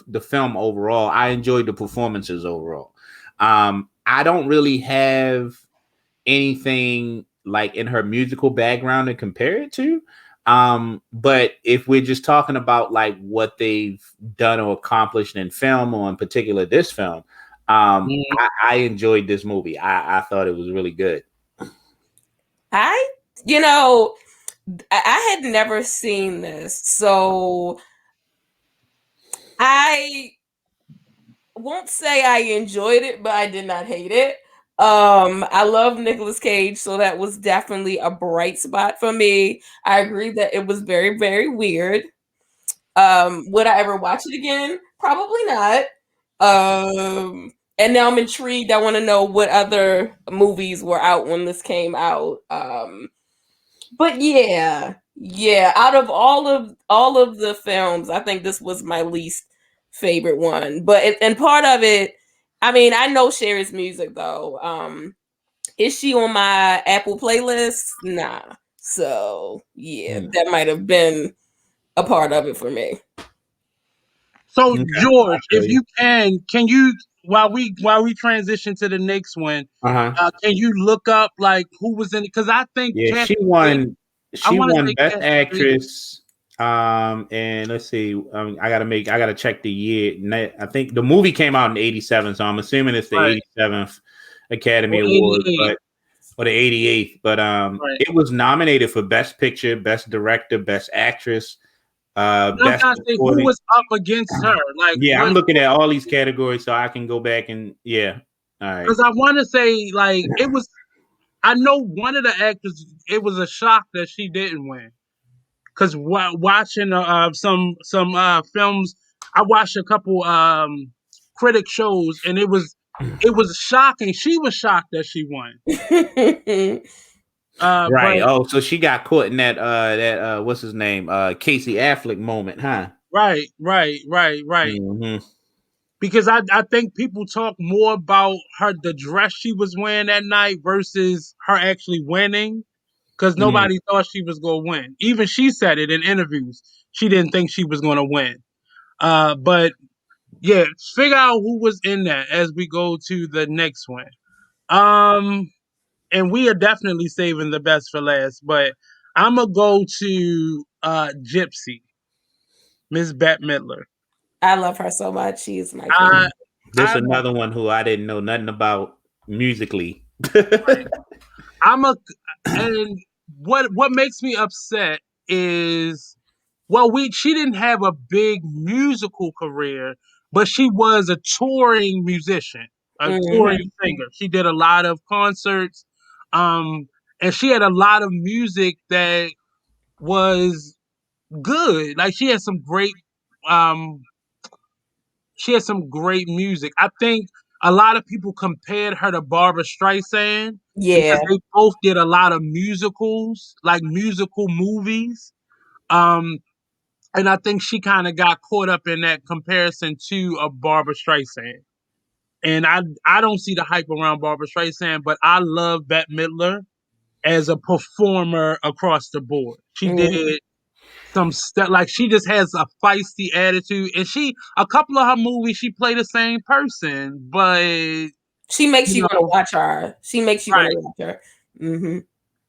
the film overall. I enjoyed the performances overall. I don't really have anything like in her musical background to compare it to. But if we're just talking about like what they've done or accomplished in film, or in particular this film, Mhm. I enjoyed this movie. I thought it was really good. I, you know, I had never seen this, so I won't say I enjoyed it, but I did not hate it. I love Nicolas Cage, so that was definitely a bright spot for me. I agree that it was very, very weird. Would I ever watch it again? Probably not. And now I'm intrigued. I want to know what other movies were out when this came out. But yeah. Out of all of the films, I think this was my least favorite one. But and part of it, I mean, I know Cher's music though. Is she on my Apple playlist? Nah. So yeah, Mm. that might have been a part of it for me. So Okay, I George, feel if you. you can you while we transition to the next one, Uh-huh. can you look up like who was in it? Because I think Yeah, Kathy she Bates. won. I She want to won say Best Kathy Bates. Actress. And let's see. I gotta check the year. I think the movie came out in '87, so I'm assuming it's the Right. '87th Academy Or Awards, 88. but or the '88th. But Right. it was nominated for Best Picture, Best Director, Best Actress, And I'm Best trying to say who Supporting. was up against her. Like Yeah, I'm what? looking at all these categories, so I can go back and yeah. All right. Because I want to say like it was. I know one of the actors. It was a shock that she didn't win. Because watching some films, I watched a couple critic shows, and it was shocking. She was shocked that she won. But Right. Oh, so she got caught in that what's his name? Casey Affleck moment, huh? right. Hmm. Because I think people talk more about the dress she was wearing that night versus her actually winning. Because Mm. nobody thought she was going to win. Even she said it in interviews. She didn't think she was going to win. But yeah, figure out who was in that as we go to the next one. Um, and we are definitely saving the best for last, but I'm gonna go to Gypsy, Miss Bette Midler. I love her so much. She is my queen. I This I love another one who I didn't know nothing about musically. I'm a and what makes me upset is well she didn't have a big musical career, but she was a touring musician, a touring Hmm. singer. She did a lot of concerts, um, and she had a lot of music that was good. Like um she had some great music. I think a lot of people compared her to Barbara Streisand because Yeah, they both did a lot of musicals, like musical movies. Um, and I think she kind of got caught up in that comparison to a Barbara Streisand. And I don't see the hype around Barbara Streisand, but I love Bette Midler as a performer across the board. She mhm. did some stuff like she just has a feisty attitude, and a couple of her movies she played the same person, but She makes you you want to know, watch her. She makes you want right? to watch her. Hmm.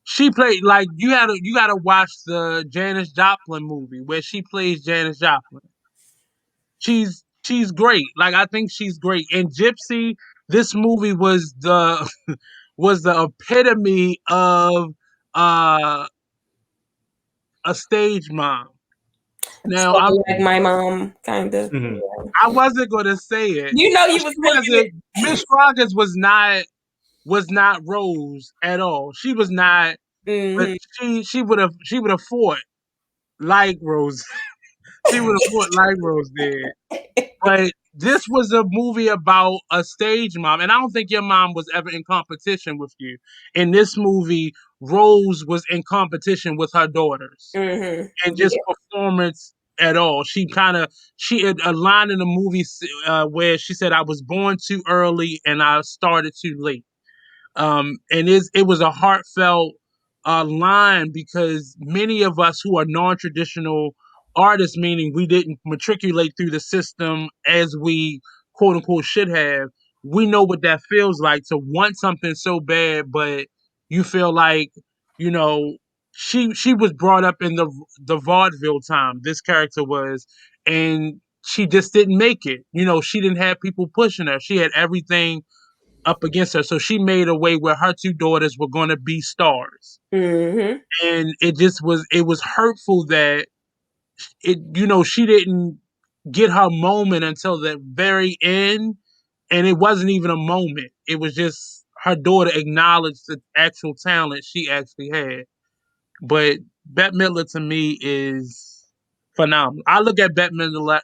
She played like you gotta watch the Janis Joplin movie where she plays Janis Joplin. She's great. Like I think she's great. And Gypsy, this movie was the was the epitome of uh a stage mom. Now So like my mom, kind of. Mhm. I wasn't gonna say it, You know, but you she was thinking wasn't. Miss Scroggins was not Rose at all. She was not, but it. she would have fought like Rose. She would have fought like Rose did. But this was a movie about a stage mom, and I don't think your mom was ever in competition with you. In this movie, Rose was in competition with her daughters, Hmm. and just Yeah. performance at all. She had a line in the movie where she said, "I was born too early and I started too late." And it was a heartfelt. line because many of us who are non-traditional artists, meaning we didn't matriculate through the system as we quote unquote should have, we know what that feels like to want something so bad, but you feel like, you know, she was brought up in the vaudeville time. This character was, and she just didn't make it. You know, she didn't have people pushing her. She had everything up against her. So she made a way where her two daughters were going to be stars. Mm-hmm. And it was hurtful that she didn't get her moment until the very end. And it wasn't even a moment. It was just her daughter acknowledged the actual talent she actually had. But Bette Midler to me is phenomenal. I look at Bette Midler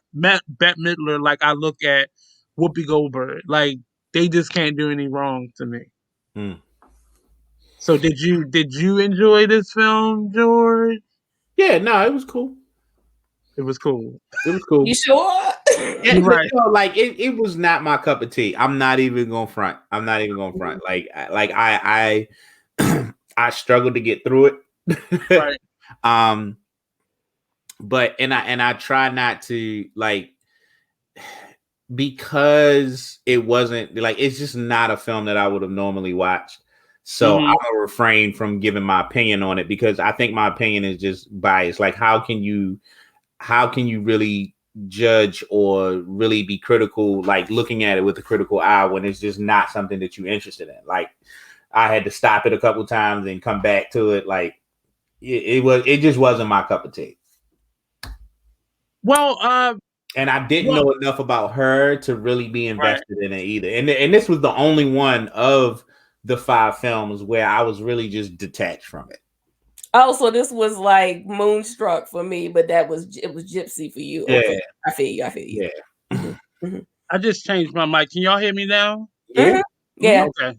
like I look at Whoopi Goldberg. Like they just can't do any wrong to me. Mm. So did you enjoy this film, George? Yeah, no, it was cool. It was cool. It was cool. You sure? Yeah, You're but right. like it was not my cup of tea. I'm not even gonna front. I'm not even gonna front. I I struggled to get through it. Right. But I try not to like, because it wasn't like, it's just not a film that I would have normally watched. So Mm-hmm. I'm gonna refrain from giving my opinion on it, because I think my opinion is just biased. Like, how can you really judge or really be critical, like looking at it with a critical eye, when it's just not something that you're interested in? Like, I had to stop it a couple times and come back to it. Like, it just wasn't my cup of tea. Well, And I didn't know enough about her to really be invested in it either. And this was the only one of the 5 films where I was really just detached from it. Oh, so this was like Moonstruck for me, but it was Gypsy for you. Yeah. Okay, I feel you. Yeah. Mm-hmm. I just changed my mic. Can y'all hear me now? Yeah. Mm-hmm. Yeah. Okay.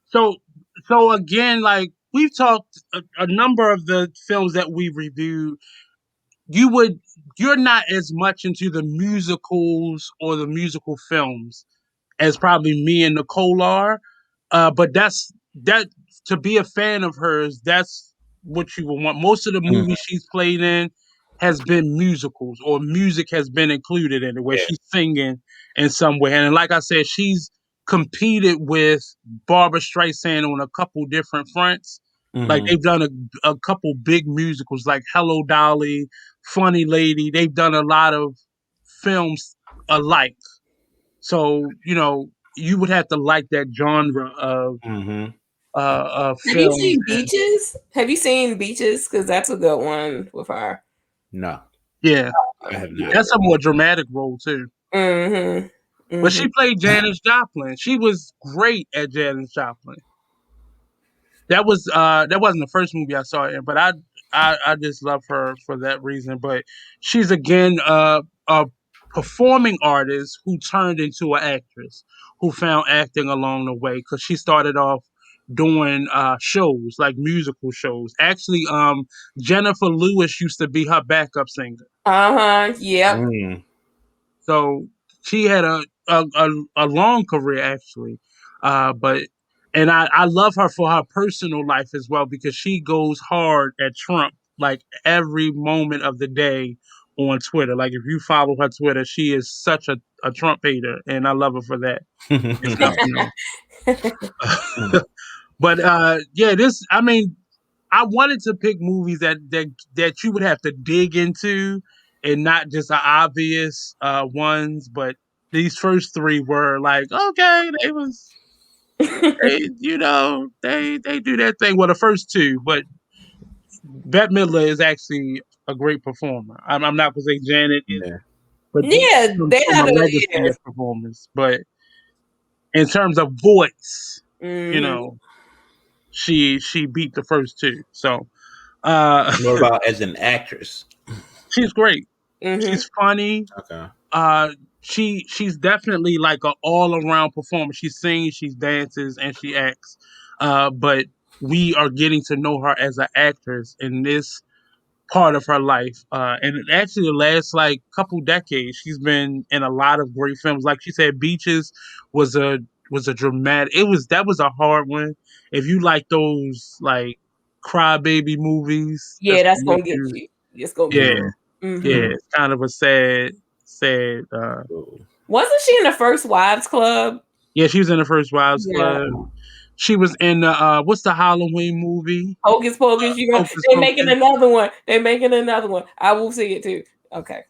So again, like we've talked a number of the films that we reviewed, you're not as much into the musicals or the musical films as probably me and Nicole are. But that to be a fan of hers, that's what you will want. Most of the Mhm. movies she's played in has been musicals, or music has been included in it, where Yeah. she's singing in some way. And like I said, she's competed with Barbara Streisand on a couple different fronts. Like Mhm. they've done a couple big musicals, like Hello Dolly, Funny Lady. They've done a lot of films alike. So you would have to like that genre of Mhm. Have you films. seen Beaches? Have you seen Beaches? Because that's a good one with her. No, Yeah, I have not. that's a more dramatic role too. Mm-hmm. But Mm-hmm. she played Janis Joplin. She was great at Janis Joplin. That wasn't the first movie I saw her in, but I just love her for that reason. But she's again a performing artist who turned into an actress, who found acting along the way, because she started off doing shows, like musical shows. Actually, Jennifer Lewis used to be her backup singer. Uh-huh. Yep. Mm. So she had a long career actually, but and I love her for her personal life as well, because she goes hard at Trump like every moment of the day on Twitter. Like if you follow her Twitter, she is such a Trump hater, and I love her for that. If nothing else. But yeah, I mean, I wanted to pick movies that you would have to dig into, and not just the obvious ones. But these first 3 were like, okay, they do that thing. Well, the first 2, but Bette Midler is actually a great performer. I'm not gonna say Janet is, Yeah. but Yeah, they from had a a legacy of performance. But in terms of voice, you Mm-hmm. know, she beat the first 2. So uh, What about as an actress? she's great. Mm-hmm. She's funny. Okay. Uh, she's definitely like an all around performer. She sings, she dances, and she acts. But we are getting to know her as an actress in this part of her life. And it actually the last like couple decades, she's been in a lot of great films. Like she said, Beaches was a dramatic. That was a hard one. If you like those like crybaby movies. Yeah, that's gonna gonna make get you. you. It's gonna get Yeah, you. yeah. It's kind of a sad. Wasn't she in the First Wives Club? Yeah, she was in the First Wives Yeah. Club. She was in the what's the Halloween movie? Hocus Pocus. Hocus They making Pocus. another one. They making another one. I will see it too. Okay.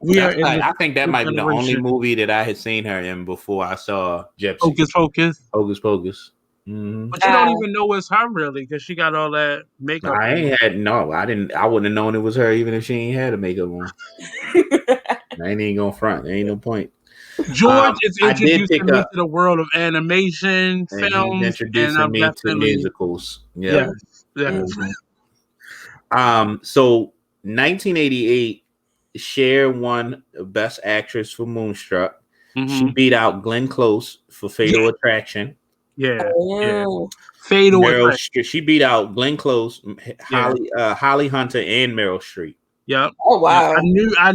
We are in I think that might be the only generation. movie that I had seen her in before I saw Gypsy. Hocus Pocus. Hocus Pocus. Mm-hmm. But you don't even know it's her really, because she got all that makeup. I wouldn't have known it was her even if she ain't had a makeup on. I ain't even gonna front. There ain't no point. George is I did introducing me to the world of animation, and he's films, and introducing I'm me to definitely musicals. Yeah. yes. So 1988, Cher won Best Actress for Moonstruck. She beat out Glenn Close for Fatal Attraction. Yeah. Oh. Fatal Attraction. She beat out Glenn Close, Holly Hunter, and Meryl Streep. Yep. Oh wow. I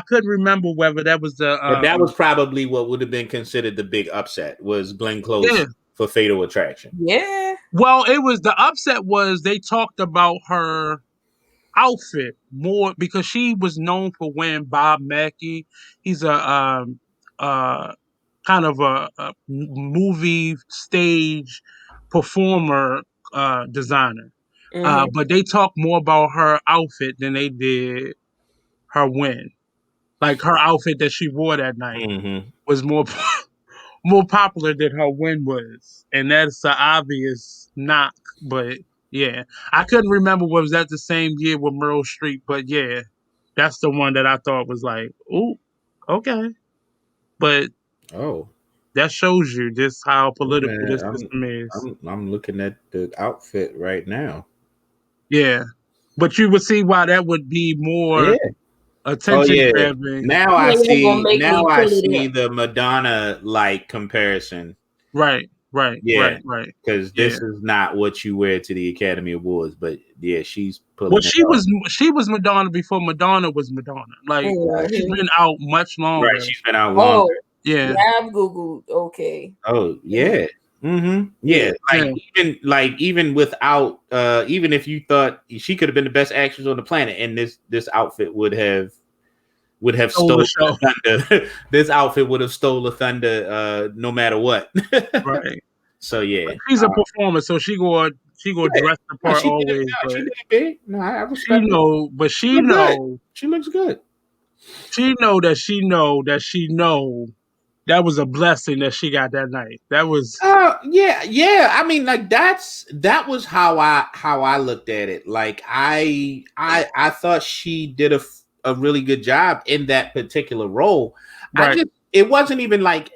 couldn't remember whether that was the But that was probably what would have been considered the big upset, was Glenn Close for Fatal Attraction. Yeah. Well, it was the upset was they talked about her outfit more because she was known for wearing Bob Mackie. He's a kind of a movie stage performer designer. But they talked more about her outfit than they did her win. Like her outfit that she wore that night was more popular than her win was, and that's an obvious knock. But yeah, I couldn't remember was that the same year with Meryl Streep, but yeah, that's the one that I thought was like, ooh, okay, but that shows you just how political this system is. I'm looking at the outfit right now. Yeah, but you would see why that would be more attention grabbing. Now I see. Now I see the Madonna like comparison. Right. Yeah, because this is not what you wear to the Academy Awards, but yeah, she's pulling. Well, she was Madonna before Madonna was Madonna. Like she's been out much longer. Right, she's been out longer. Yeah, I've googled. Okay. Oh yeah. Even without even if you thought she could have been the best actress on the planet, and this outfit would have stolen the thunder. This outfit would have stole the thunder no matter what. Right. So yeah, but she's a performer, so she go dress the part always. She did it big. No, I she respect know, it. but she know she looks good. She know that was a blessing that she got that night. That was yeah. I mean, like that was how I looked at it. Like I thought she did a really good job in that particular role. Right. It wasn't even like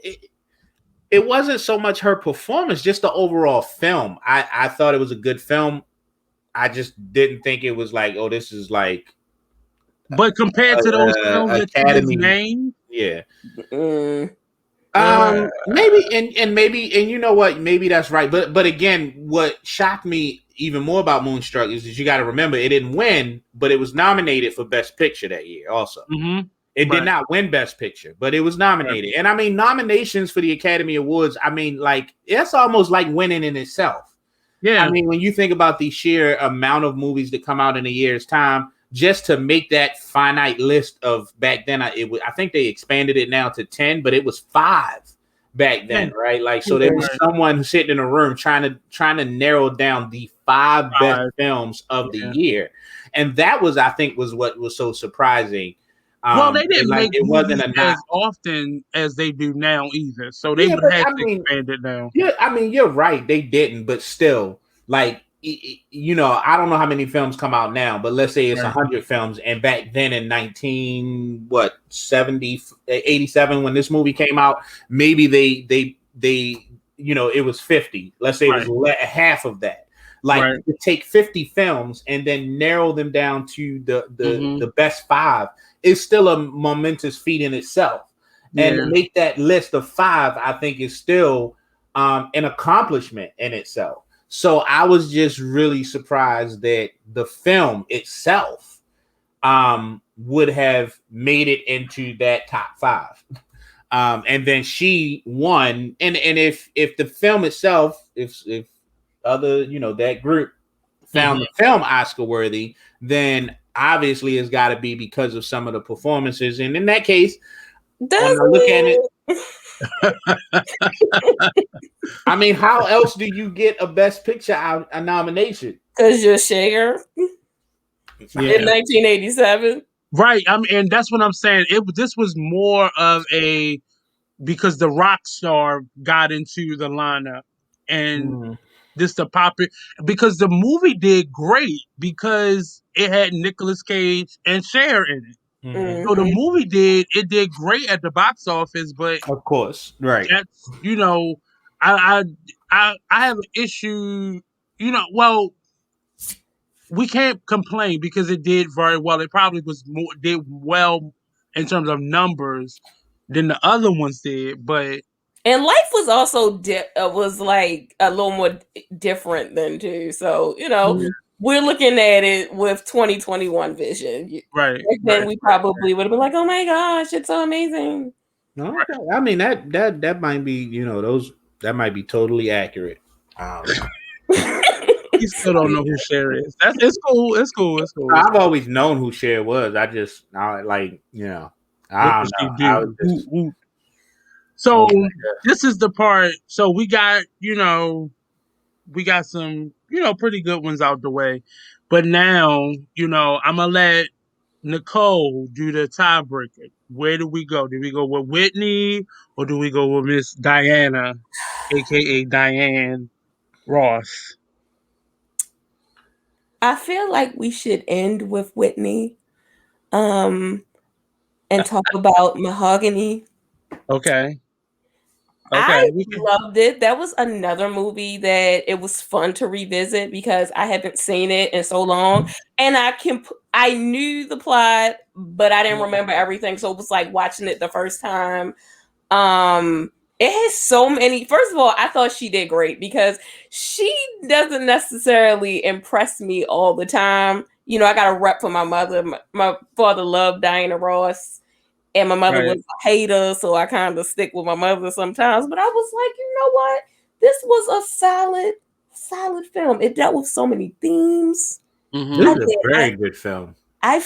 it wasn't so much her performance, just the overall film. I thought it was a good film. I just didn't think it was like, oh, this is like. But compared to those films that you just named, yeah. Maybe you know what, maybe that's right. But again, what shocked me even more about Moonstruck is that you got to remember it didn't win, but it was nominated for Best Picture that year also. It did not win Best Picture, but it was nominated. And I mean, nominations for the Academy Awards, I mean, like it's almost like winning in itself. Yeah. I mean, when you think about the sheer amount of movies that come out in a year's time, just to make that finite list of back then, I think they expanded it now to 10, but it was 5 back then, right? Like, so there was someone sitting in a room trying to narrow down the 5 best films of the year, and that was, I think, was what was so surprising. Well, they didn't make it wasn't as often as they do now either, so they would have to expand it now. Yeah, I mean, you're right, they didn't, but still, like. You know, I don't know how many films come out now, but let's say it's 100 films. And back then in 87 when this movie came out, maybe they you know, it was 50. Let's say it was half of that. Like to take 50 films and then narrow them down to the best 5 is still a momentous feat in itself. And to make that list of 5, I think is still an accomplishment in itself. So I was just really surprised that the film itself would have made it into that top 5. And then she won. And if the film itself, if that group found the film Oscar worthy, then obviously it's got to be because of some of the performances. And in that case, when I look at it, I mean, how else do you get a Best Picture a nomination? Because you're Cher in 1987. Right. And that's what I'm saying. This was more of a because the rock star got into the lineup and this the popular because the movie did great because it had Nicolas Cage and Cher in it. So the movie did great at the box office, but of course, right? that's I have an issue. Well, we can't complain because it did very well. It probably did well in terms of numbers than the other ones did, but and life was also was like a little more different then too. So we're looking at it with 2021 vision. Right. Then we probably would have been like, "Oh my gosh, it's so amazing." No, okay. I mean that might be that might be totally accurate. You still don't know who Cher is. It's cool. It's cool. It's cool. I've always known who Cher was. I don't know. So this is the part. So we got some pretty good ones out the way, but now I'm gonna let Nicole do the tiebreaker. Where do we go? Do we go with Whitney or do we go with Miss Diana, aka Diane Ross? I feel like we should end with Whitney, and talk about Mahogany. Okay. I loved it. That was another movie that it was fun to revisit because I haven't seen it in so long, and I knew the plot, but I didn't remember everything. So it was like watching it the first time. It has so many. First of all, I thought she did great because she doesn't necessarily impress me all the time. I got a rep for my mother. My father loved Diana Ross. And my mother was a hater, so I kind of stick with my mother sometimes. But I was like, you know what? This was a solid film. It dealt with so many themes. This is a very good film. I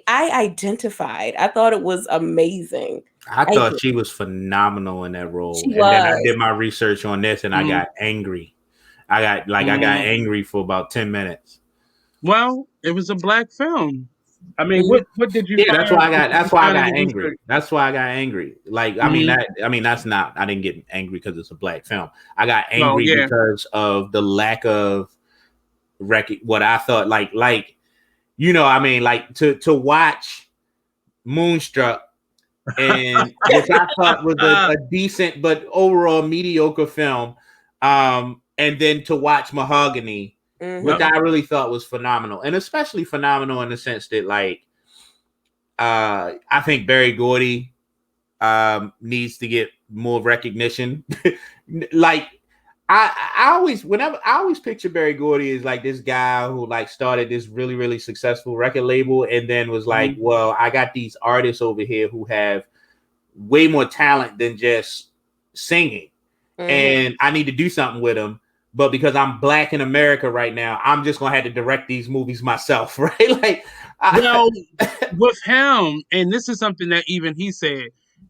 identified. I thought it was amazing. I thought she was phenomenal in that role. Then I did my research on this, and I got angry. I got angry for about 10 minutes. Well, it was a black film. I mean, what did you? Yeah, that's why I got angry. That's why I got angry. Like, I mean, that's not. I didn't get angry because it's a black film. I got angry because of the lack of what I thought. Like, I mean, like to watch Moonstruck, and which I thought was a decent but overall mediocre film, and then to watch Mahogany. Which I really thought was phenomenal, and especially phenomenal in the sense that, like, I think Berry Gordy needs to get more recognition. Like, I always picture Berry Gordy as like this guy who like started this really, really successful record label, and then was like, well, I got these artists over here who have way more talent than just singing, and I need to do something with them. But because I'm black in America right now, I'm just gonna have to direct these movies myself, right? Like, with him, and this is something that even he said,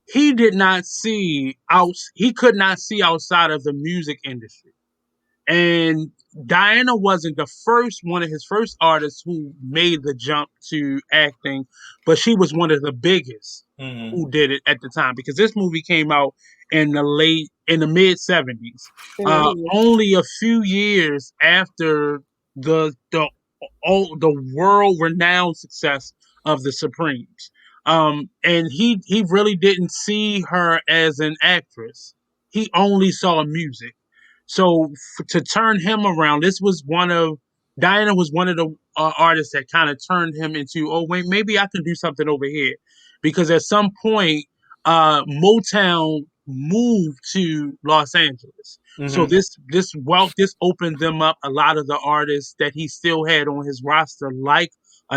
he did not see out. He could not see outside of the music industry, and Diana wasn't the first one of his first artists who made the jump to acting, but she was one of the biggest who did it at the time because this movie came out in the mid 70s, only a few years after the world renowned success of the Supremes. And he really didn't see her as an actress. He only saw music. So to turn him around, Diana was one of the artists that kind of turned him into, oh wait, maybe I can do something over here, because at some point, Motown moved to Los Angeles. So this opened them up a lot of the artists that he still had on his roster, like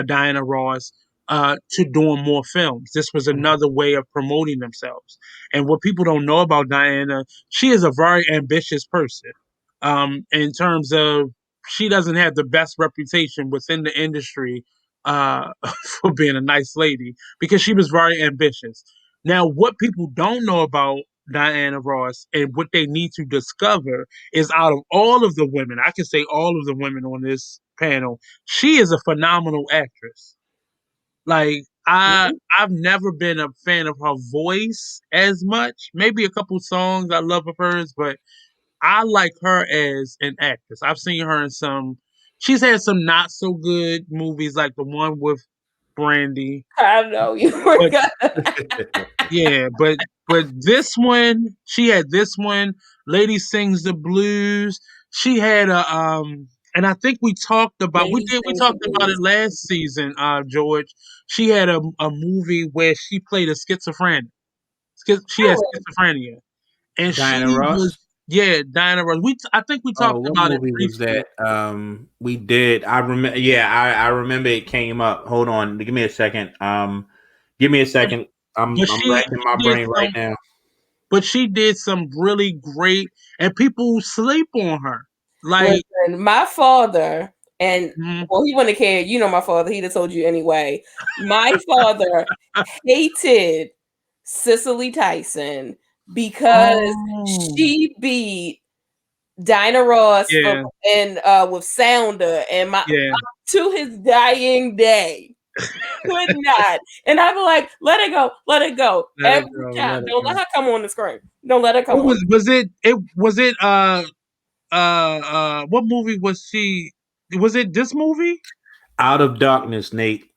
Diana Ross, to doing more films. This was another way of promoting themselves. And what people don't know about Diana, she is a very ambitious person. in terms of she doesn't have the best reputation within the industry for being a nice lady because she was very ambitious. Now, what people don't know about Diana Ross and what they need to discover is out of all of the women, I can say all of the women on this panel, she is a phenomenal actress. Like I've never been a fan of her voice as much. Maybe a couple songs I love of hers, but I like her as an actress. I've seen her in some. She's had some not so good movies, like the one with Brandy. I know you But forgot. yeah, but this one, she had this one. Lady Sings the Blues. She had and I think we talked about Lady we Sings the talked about it Blues. last season. George, she had a movie where she played a schizophrenic. She had Oh, schizophrenia and she Diana was Ross. Diana Ross. I think we Oh, talked what about it movie was briefly. that? We did. I remember. Yeah, I remember it came up. Hold on, give me a second. Give me a But, second. but I'm racking my did brain right some now. she did some really great and people sleep on her. Like listen, my father, and mhm, well, he wouldn't care. You know, my father, he'd have told you anyway. My father hated Cicely Tyson because oh she beat Dinah Ross from yeah, and with Sounder, and my yeah, to his dying day could not. And I'd be like, let it go let it every go, time. let it Don't let go. her come on the screen. Don't let her come What on. was it what movie was she was it this movie? Out of Darkness, Nate.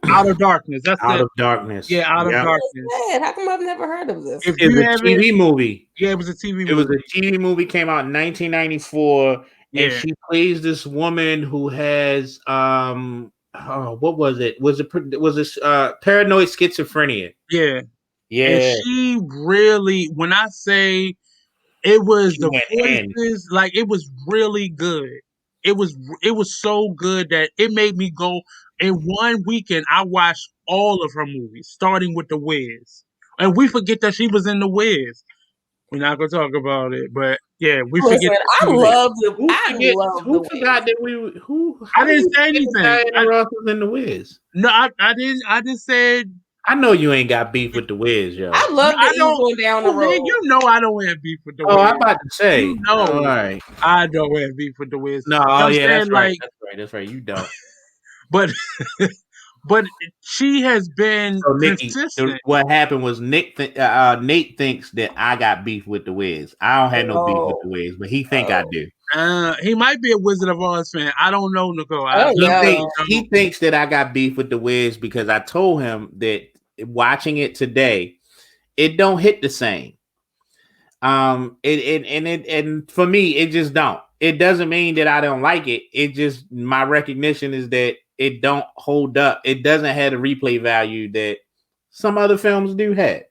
Out of Darkness. That's Out it. of Darkness. Yeah, Out of Yep. Darkness. Sad. How come I've never heard of this? If It's you a haven't TV movie. yeah, it was a TV It was movie. a TV movie, came out in 1994, and Yeah, she plays this woman who has oh, what was it? Was this paranoid schizophrenia? yeah. And Yeah, she really when I say it was she the went in. voices, like it was really good. It was so good that it made me go in one weekend. I watched all of her movies, starting with The Wiz, and we forget that she was in The Wiz. We're not gonna talk about it, but yeah, we forget Listen, that she was. Wait, who I forget? love the Who Wiz. forgot that we? Who? I How do didn't you say forget that anything. Diana Ross was in the Wiz? No, I didn't. I just said I know you ain't got beef with the Wiz, I yo. love the I East don't. going down the Oh man, road. you know I don't have beef with The Oh, I'm Wiz. about to You say. All know right. I don't have beef with The Wiz. No, You know oh what I'm yeah, saying? that's right. Like, That's right. That's right. You don't. but but she has been So Nikki, consistent. what happened was Nate thinks that I got beef with the Wiz. I don't have no beef with Oh, the Wiz, but he think I oh, do. He might be a Wizard of Oz fan. I don't know, Nicole. I oh He really thinks no. he don't. thinks that I got beef with the Wiz because I told him that watching it today, it don't hit the same. And for me, it just don't. It doesn't mean that I don't like it. It just my recognition is that it don't hold up. It doesn't have the replay value that some other films do have.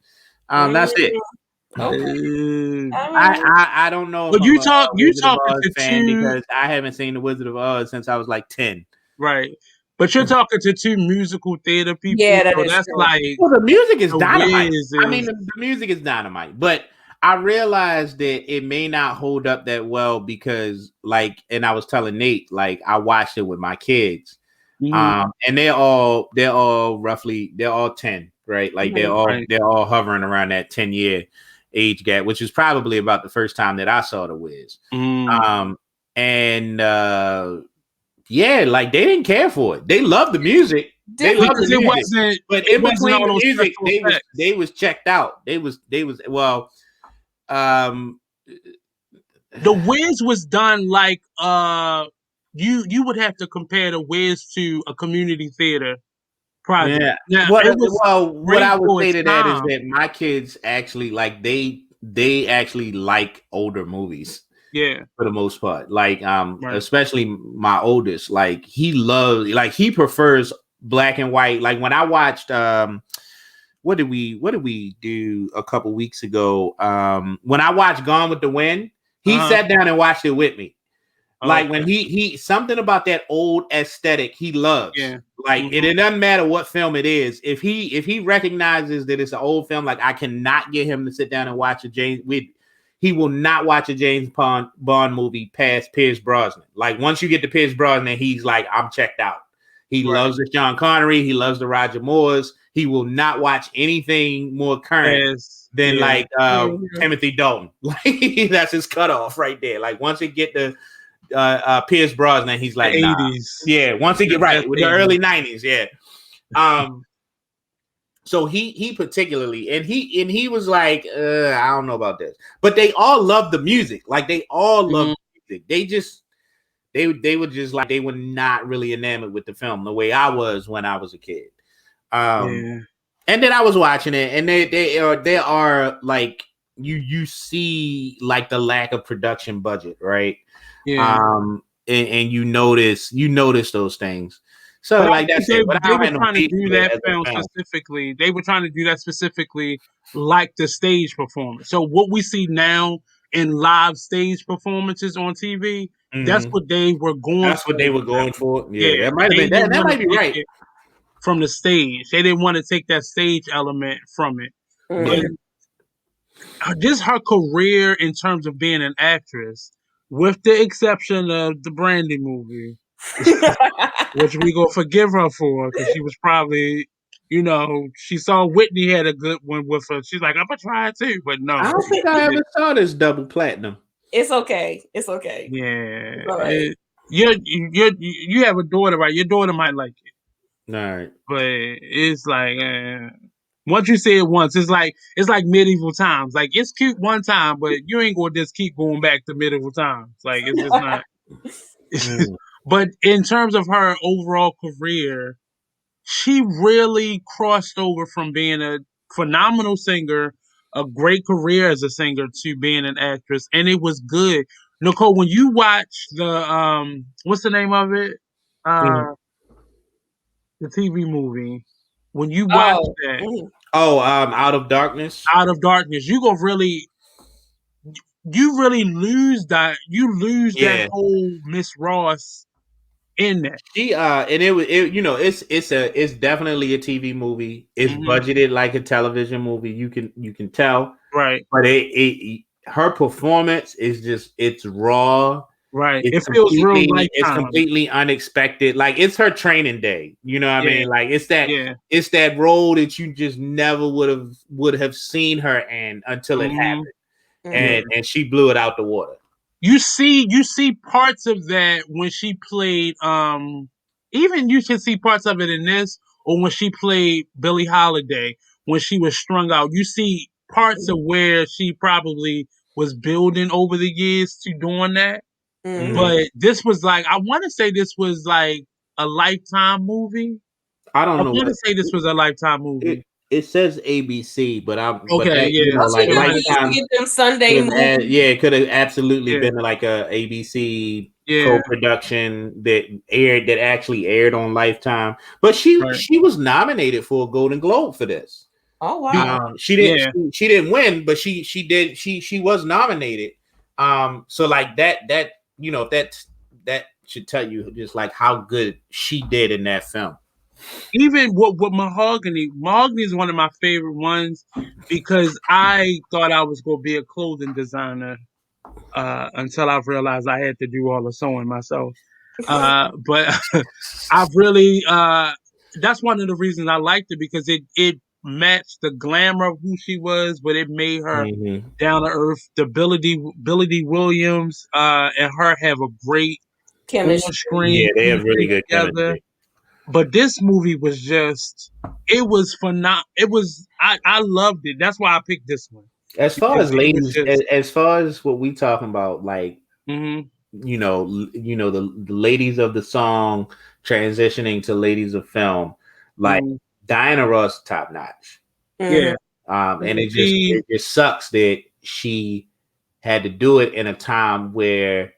That's it. Mm, okay. Uh, I mean, I don't know if but I'm a you Wizard of talking Oz to fan two because I haven't seen the Wizard of Oz since I was like 10. right, but you're talking to two musical theater people, yeah, that so is that's true. like Well, the music is the dynamite. Wiz I mean, is. the music is dynamite, but I realized that it may not hold up that well because, like, and I was telling Nate, like, I watched it with my kids, Mhm, and they're all 10, right? Like Mhm. right. they're all hovering around that 10-year age gap, which is probably about the first time that I saw the Wiz. Mm. Um, and yeah, like they didn't care for it. They love the music. They love the Because Different. music. But it in wasn't between all the those music, special effects. they was checked out. They was well um The Wiz was done like you would have to compare the Wiz to a community theater project. yeah. Now What it was well what great I would for say its to that is time. that my kids actually like they actually like older movies Yeah, for the most part. Like right. especially my oldest, like he loves like he prefers black and white. Like when I watched what did we do a couple weeks ago? When I watched Gone with the Wind, he Uh-huh. sat down and watched it with me. Like when Okay. he something about that old aesthetic he loves. Yeah. Like Hmm. it doesn't matter what film it is. If he recognizes that it's an old film, like I cannot get him to sit down and watch a James. he will not watch a James Bond movie past Pierce Brosnan. Like once you get to Pierce Brosnan, he's like, I'm checked out. He loves the Sean Connery. He loves the Roger Moores. He will not watch anything more current than Timothy Dalton. Like that's his cutoff right there. Like once it get to Pierce Brosnan, he's like, the nah. 80s. Yeah, once it get right with the early 90s, yeah. So he particularly, and he was like, I don't know about this, but they all love the music. Like they all love music. They just they were just like they were not really enamored with the film the way I was when I was a kid. And then I was watching it, and they are like you see like the lack of production budget, right? Yeah. And you notice those things. So but like that's they it. But were trying to do that film specifically. They were trying to do that specifically, like the stage performance. So what we see now in live stage performances on TV, that's what they were going. That's what they were going for. Yeah, that might have been. That might be right. From the stage, they didn't want to take that stage element from it. But just her career in terms of being an actress, with the exception of the Brandy movie, which we gonna forgive her for, because she was probably, she saw Whitney had a good one with her. She's like, I'm gonna try it too, but no. I don't think I ever saw this double platinum. It's okay. It's okay. Yeah. All right. You have a daughter, right? Your daughter might like it. All right. But it's like once you see it once, it's like medieval times. Like it's cute one time, but you ain't gonna just keep going back to medieval times. Like it's just not. But in terms of her overall career, she really crossed over from being a phenomenal singer, a great career as a singer, to being an actress, and it was good. Nicole, when you watch the what's the name of it? The TV movie. When you watch that, Out of Darkness. Out of Darkness, you really lose that. You lose that whole Miss Ross in that. She and it's definitely a TV movie. It's budgeted like a television movie. You can tell, right? But her performance is just it's raw. Right. It feels real lifetime. It's completely unexpected. Like it's her training day. You know what I mean? Like it's that role that you just never would have seen her in until it happened. And she blew it out the water. You see parts of that when she played even you can see parts of it in this, or when she played Billie Holiday when she was strung out. You see parts of where she probably was building over the years to doing that. But this was like, I want to say this was like a Lifetime movie. I don't know. I want to say this was a Lifetime movie. It says ABC, but I'm okay. Like Lifetime. Get them Sunday movies. It could have absolutely been like a ABC co-production that actually aired on Lifetime. But she was nominated for a Golden Globe for this. Oh wow! She didn't win, but she did. She was nominated. So like that should tell you just like how good she did in that film. Even with Mahogany is one of my favorite ones, because I thought I was going to be a clothing designer until I realized I had to do all the sewing myself. But I've really that's one of the reasons I liked it, because it matched the glamour of who she was, but it made her down to earth. The Billy D. Williams and her have a great chemistry. Yeah, they have really good chemistry. But this movie was just, it was phenomenal. I loved it. That's why I picked this one. As far as ladies, as far as what we talking about, like, the ladies of the song transitioning to ladies of film, like Diana Ross, top notch. Yeah. And it just sucks that she had to do it in a time where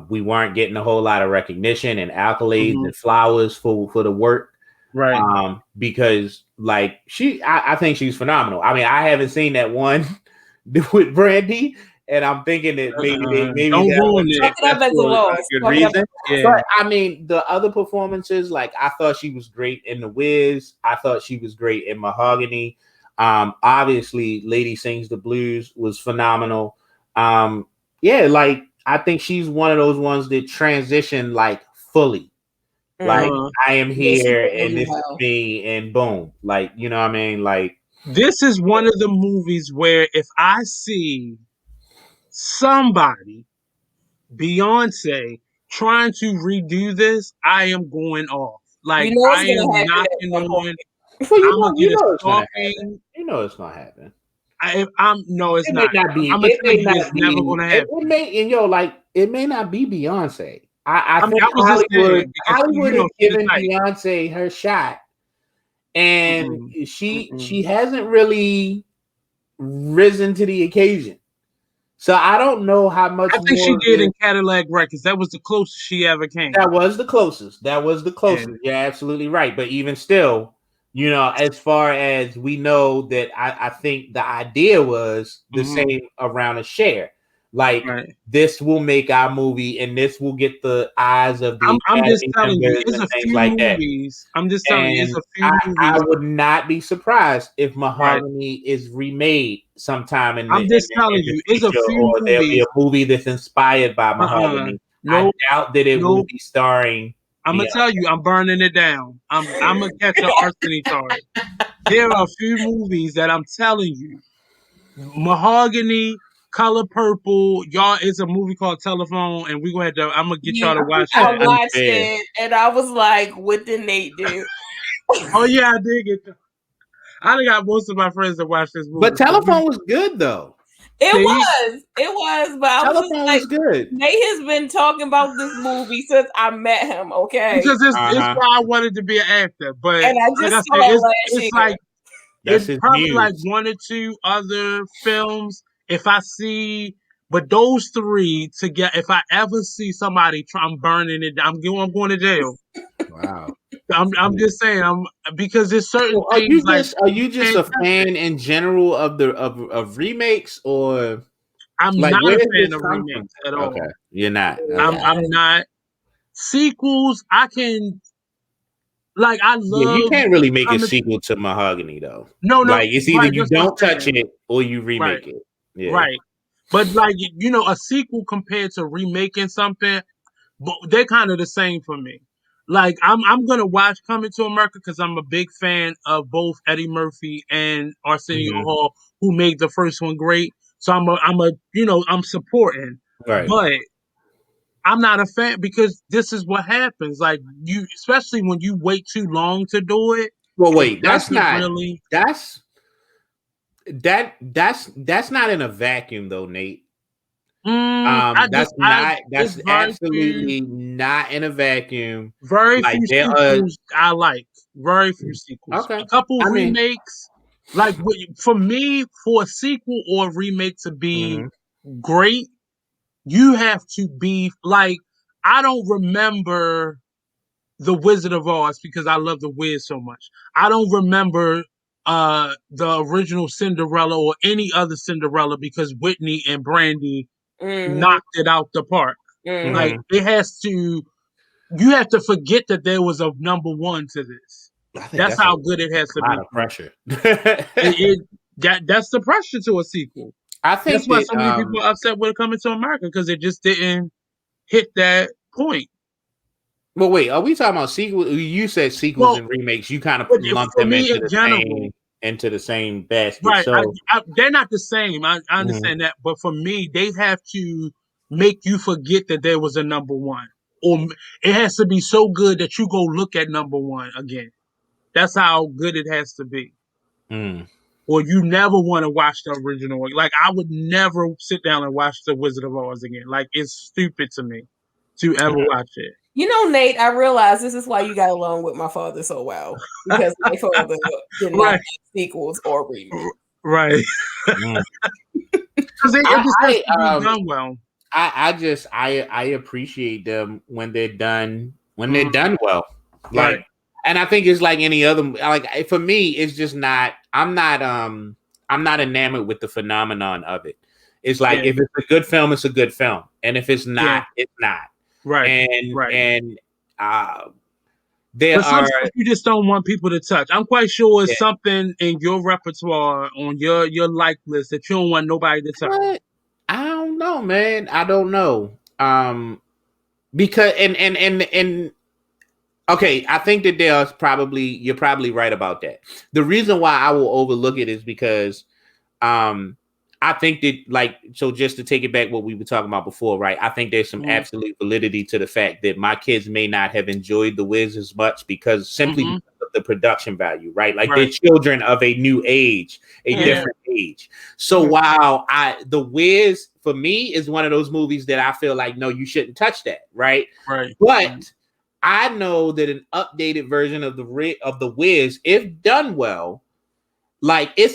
we weren't getting a whole lot of recognition and accolades and flowers for the work. Right. Because like I think she's phenomenal. I mean, I haven't seen that one with Brandy, and I'm thinking that maybe don't ruin it. That's for a good reason. But I mean, the other performances, like I thought she was great in The Wiz. I thought she was great in Mahogany. Obviously, Lady Sings the Blues was phenomenal. Yeah, like I think she's one of those ones that transition like fully. Like I am Yeah, she here did and really this is well. me and boom. Like, you know what I mean? Like This is one of the movies where if I see somebody, Beyonce, trying to redo this, I am going off. You Like know I it's gonna am happen at knocking some point. on. well, I'm gonna you get a know it's gonna happen. stalking. You know it's gonna happen. I'm no, it's It may not. not be. I'm gonna It tell may you, it's not never be. gonna It happen. may, and like it may not be Beyonce. I I mean, think I was just saying because Hollywood has she's the given type. Beyonce her shot, and Mm-mm, she mm-mm. hasn't really risen to the occasion. So I don't know how much I think she more of did this. in Cadillac Records. That was the closest she ever came. That was the closest. That was the Yeah. closest. You're absolutely right. But even still, as far as we know that I think the idea was the Mm-hmm. same around a share. Like Right. this will make our movie and this will get the eyes of the I'm just Academy telling you, members it's and a things few like that. movies. I'm just telling you, it's And a few I movies. would not be surprised if Right. Mahogany is remade sometime in the I'm just telling in the you, it's a future, few or there'll be movies. a movie that's inspired by Mahogany. I Nope. doubt that it will Nope. be starring I'm gonna tell Beyonce. you, I'm burning it down. I'm gonna catch an arsony charge. There are a few movies that I'm telling you, Mahogany, Color Purple. Y'all, it's a movie called Telephone, and we gonna have to. I'm gonna get Yeah, y'all to I think watch I that's that. watched unfair. it and I was like, what did Nate do? Oh yeah, I did get. I done got most of my friends to watch this movie. But Telephone was good though. See, It was, but I was just Telephone like, was good. Nate has been talking about this movie since I met him, okay? because it's Uh-huh. why I wanted to be an actor, but And I like just I saw said, it last it's year. like That's it's his probably like muse. one or two other films. If I see, but those three together, if I ever see somebody try, I'm burning it. I'm going to jail. Wow. I'm just saying. Because there's certain So things like are you just a fantastic. fan in general of the of remakes, or I'm like not where a does fan this of come from? remakes at Okay, all. you're not. Yeah, Okay. I'm not sequels. I can like I Yeah, you love can't really make a coming. sequel to Mahogany though. No, Like it's either right. you That's what don't I'm touch saying. it or you Right, remake it. Yeah. right. But like a sequel compared to remaking something, but they're kind of the same for me. Like I'm gonna watch Coming to America because I'm a big fan of both Eddie Murphy and Arsenio Hmm. Hall, who made the first one great. So I'm supporting, Right. but I'm not a fan because this is what happens. Like especially when you wait too long to do it, Well, it wait. That's doesn't not. really. That's that's not in a vacuum though, Nate. That's It's absolutely not in a vacuum. very Like few there are. sequels I like. Very few sequels. Okay. A couple I mean. remakes. Like for me, for a sequel or a remake to be Mhm. great, you have to be like I don't remember The Wizard of Oz because I love the Wiz so much. I don't remember the original Cinderella or any other Cinderella because Whitney and Brandy mm-hmm, knocked it out the park. mm-hmm. Like Mhm. you have to forget that there was a number one to this. I think That's that's a how good it has to lot be of for me. pressure. That's the pressure to a sequel. I That's think why that so many people are upset with Coming to America because it just didn't hit that point. well, wait, are we talking about sequels? You said sequels Well, and remakes. You kind of but lump for them me in general, into the same basket. right? So They're not the same. I mhm. understand that, but for me, they have to make you forget that there was a number one, or it has to be so good that you go look at number one again. That's how good it has to be. Mm. Or you never want to watch the original. Like I would never sit down and watch The Wizard of Oz again. Like it's stupid to me to ever watch it. You know, Nate, I realize this is why you got along with my father so well because my father did not Right, make sequels or remakes. right. Mm. Because it just has to be I done well. I appreciate them when they're done Mm, well. right. Like, and I think it's like any other. Like for me, it's just not. I'm not enamored with the phenomenon of it. It's like Yeah. if it's a good film, it's a good film, and if it's Yeah. not, it's not. Right. And Right. and uh, there But are sometimes you just don't want people to touch. I'm quite sure it's something in your repertoire on your like list that you don't want nobody to touch. what? I don't know, man. I don't know. Because and okay, I think that you're probably right about that. The reason why I will overlook it is because I think that, like, so just to take it back what we were talking about before, right? I think there's some absolute validity to the fact that my kids may not have enjoyed The Wiz as much because because of the production value, right? Like they're children of a new age, a different age. So while The Wiz for me is one of those movies that I feel like, no, you shouldn't touch that, right? But I know that an updated version of the Wiz, if done well, like I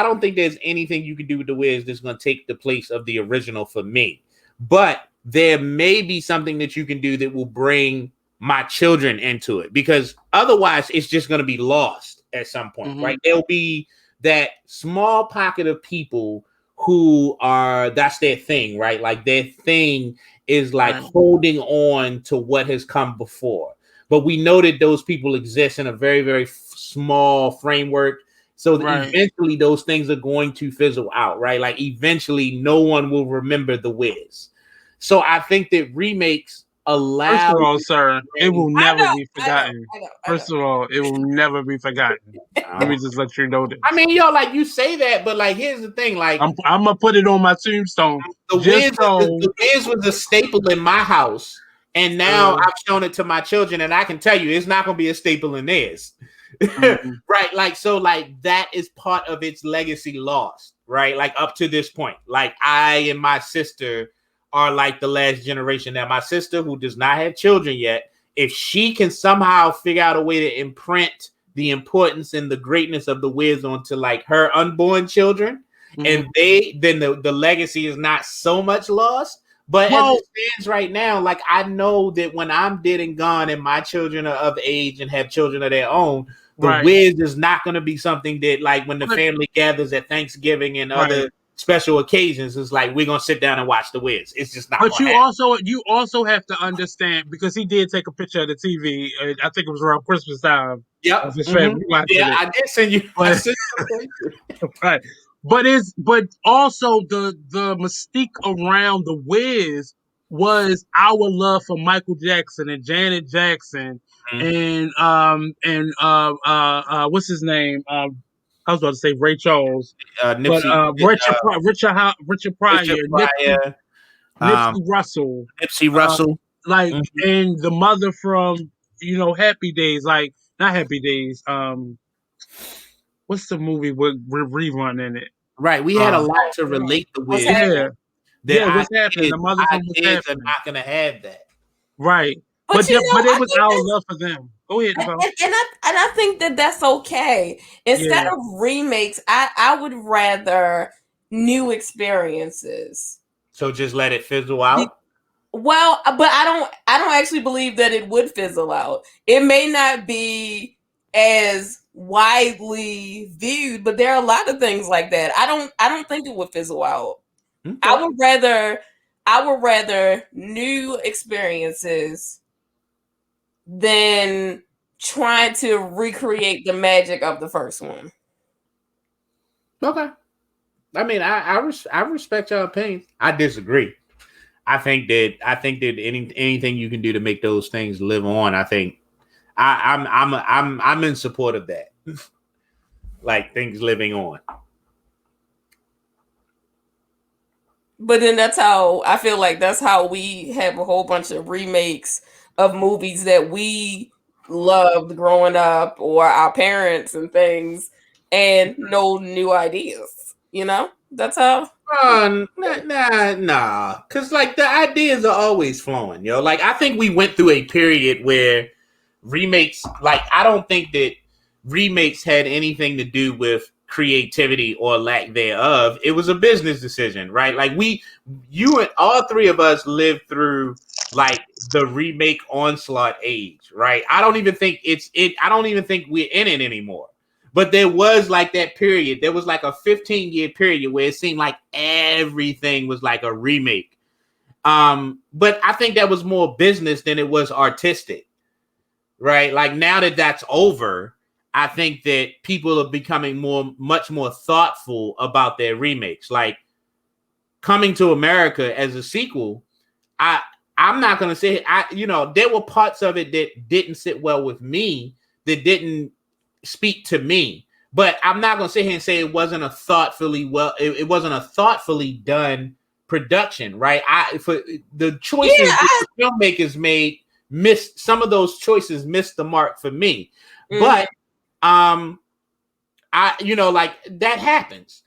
don't think there's anything you can do with The Wiz that's going to take the place of the original for me. But there may be something that you can do that will bring my children into it, because otherwise it's just going to be lost at some point, right? There'll be that small pocket of people who that's their thing, right? Like their thing is like holding on to what has come before. But we know that those people exist in a very, very small framework. So eventually those things are going to fizzle out, right? Like eventually no one will remember The Wiz. So I think that remakes allow... First of all, sir, it will never be forgotten. First of all, it will never be forgotten. Let me just let you know this. I mean, yo, like you say that, but like here's the thing, like I'm gonna put it on my tombstone. The Wiz was a staple in my house, and now I've shown it to my children, and I can tell you it's not gonna be a staple in theirs. Right, like so, like that is part of its legacy lost, right? Like up to this point, like I and my sister are like the last generation. Now, my sister, who does not have children yet, if she can somehow figure out a way to imprint the importance and the greatness of The Wiz onto like her unborn children, and then the legacy is not so much lost. But as it stands right now, like I know that when I'm dead and gone and my children are of age and have children of their own, The Wiz is not going to be something that, like, when the family gathers at Thanksgiving and other special occasions, it's like we're gonna sit down and watch The Wiz. It's just not. But you also have to understand, because he did take a picture of the TV. I think it was around Christmas time. Yep. Of his family watching it. I did send you. Right. But also the mystique around The Wiz was our love for Michael Jackson and Janet Jackson and what's his name? I was about to say Ray Charles, Nipsey, Richard Pryor, Nipsey Russell, and the mother from Happy Days, like not Happy Days. What's the movie with Rerun in it? Right, we had a lot to relate to Wiz. What's happening? The mother from What's Happening are not going to have that. Right, but it was our love for them. Go ahead, and I think that that's okay. Instead of remakes, I would rather new experiences. So just let it fizzle out. Well, but I don't actually believe that it would fizzle out. It may not be as widely viewed, but there are a lot of things like that. I don't think it would fizzle out. Okay. I would rather new experiences than trying to recreate the magic of the first one. Okay. I mean, I respect your opinion. I disagree. I think that anything you can do to make those things live on, I think I'm in support of that. Like things living on. But then that's how we have a whole bunch of remakes of movies that we loved growing up, or our parents and things, and no new ideas. That's how. Nah. Because like the ideas are always flowing, yo. Like I think we went through a period where remakes, like I don't think that remakes had anything to do with creativity or lack thereof. It was a business decision, right? Like you and all three of us lived through like the remake onslaught age, right? I don't even think we're in it anymore. But there was like that period. There was like a 15-year period where it seemed like everything was like a remake. But I think that was more business than it was artistic. right? Like now that that's over, I think that people are becoming much more thoughtful about their remakes. Like Coming to America as a sequel, I'm not gonna say there were parts of it that didn't sit well with me, that didn't speak to me. But I'm not gonna sit here and say it wasn't a it wasn't a thoughtfully done production, right? For the choices that the filmmakers missed some of those choices missed the mark for me. Mm-hmm. But like that happens.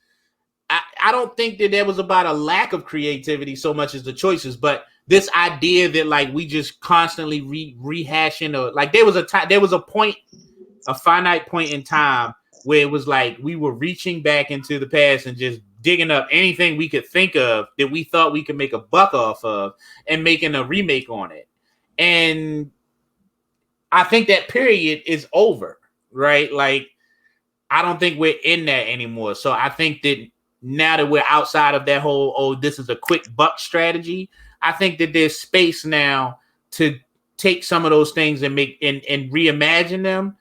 I don't think that there was about a lack of creativity so much as the choices, but this idea that like we just constantly rehashing, or like there was a finite point in time where it was like we were reaching back into the past and just digging up anything we could think of that we thought we could make a buck off of and making a remake on it. And I think that period is over, right? Like I don't think we're in that anymore. So I think that now that we're outside of that whole, this is a quick buck strategy, I think that there's space now to take some of those things and make and reimagine them.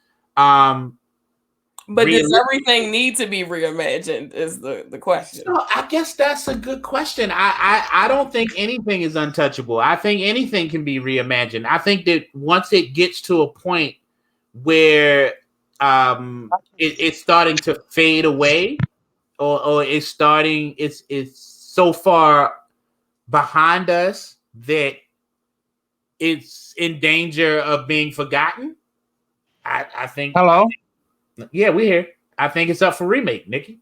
But does everything need to be reimagined is the question. So I guess that's a good question. I don't think anything is untouchable. I think anything can be reimagined. I think that once it gets to a point where it's starting to fade away, or it's so far behind us that it's in danger of being forgotten. I think. Hello. Yeah, we're here. I think it's up for remake, Nikki.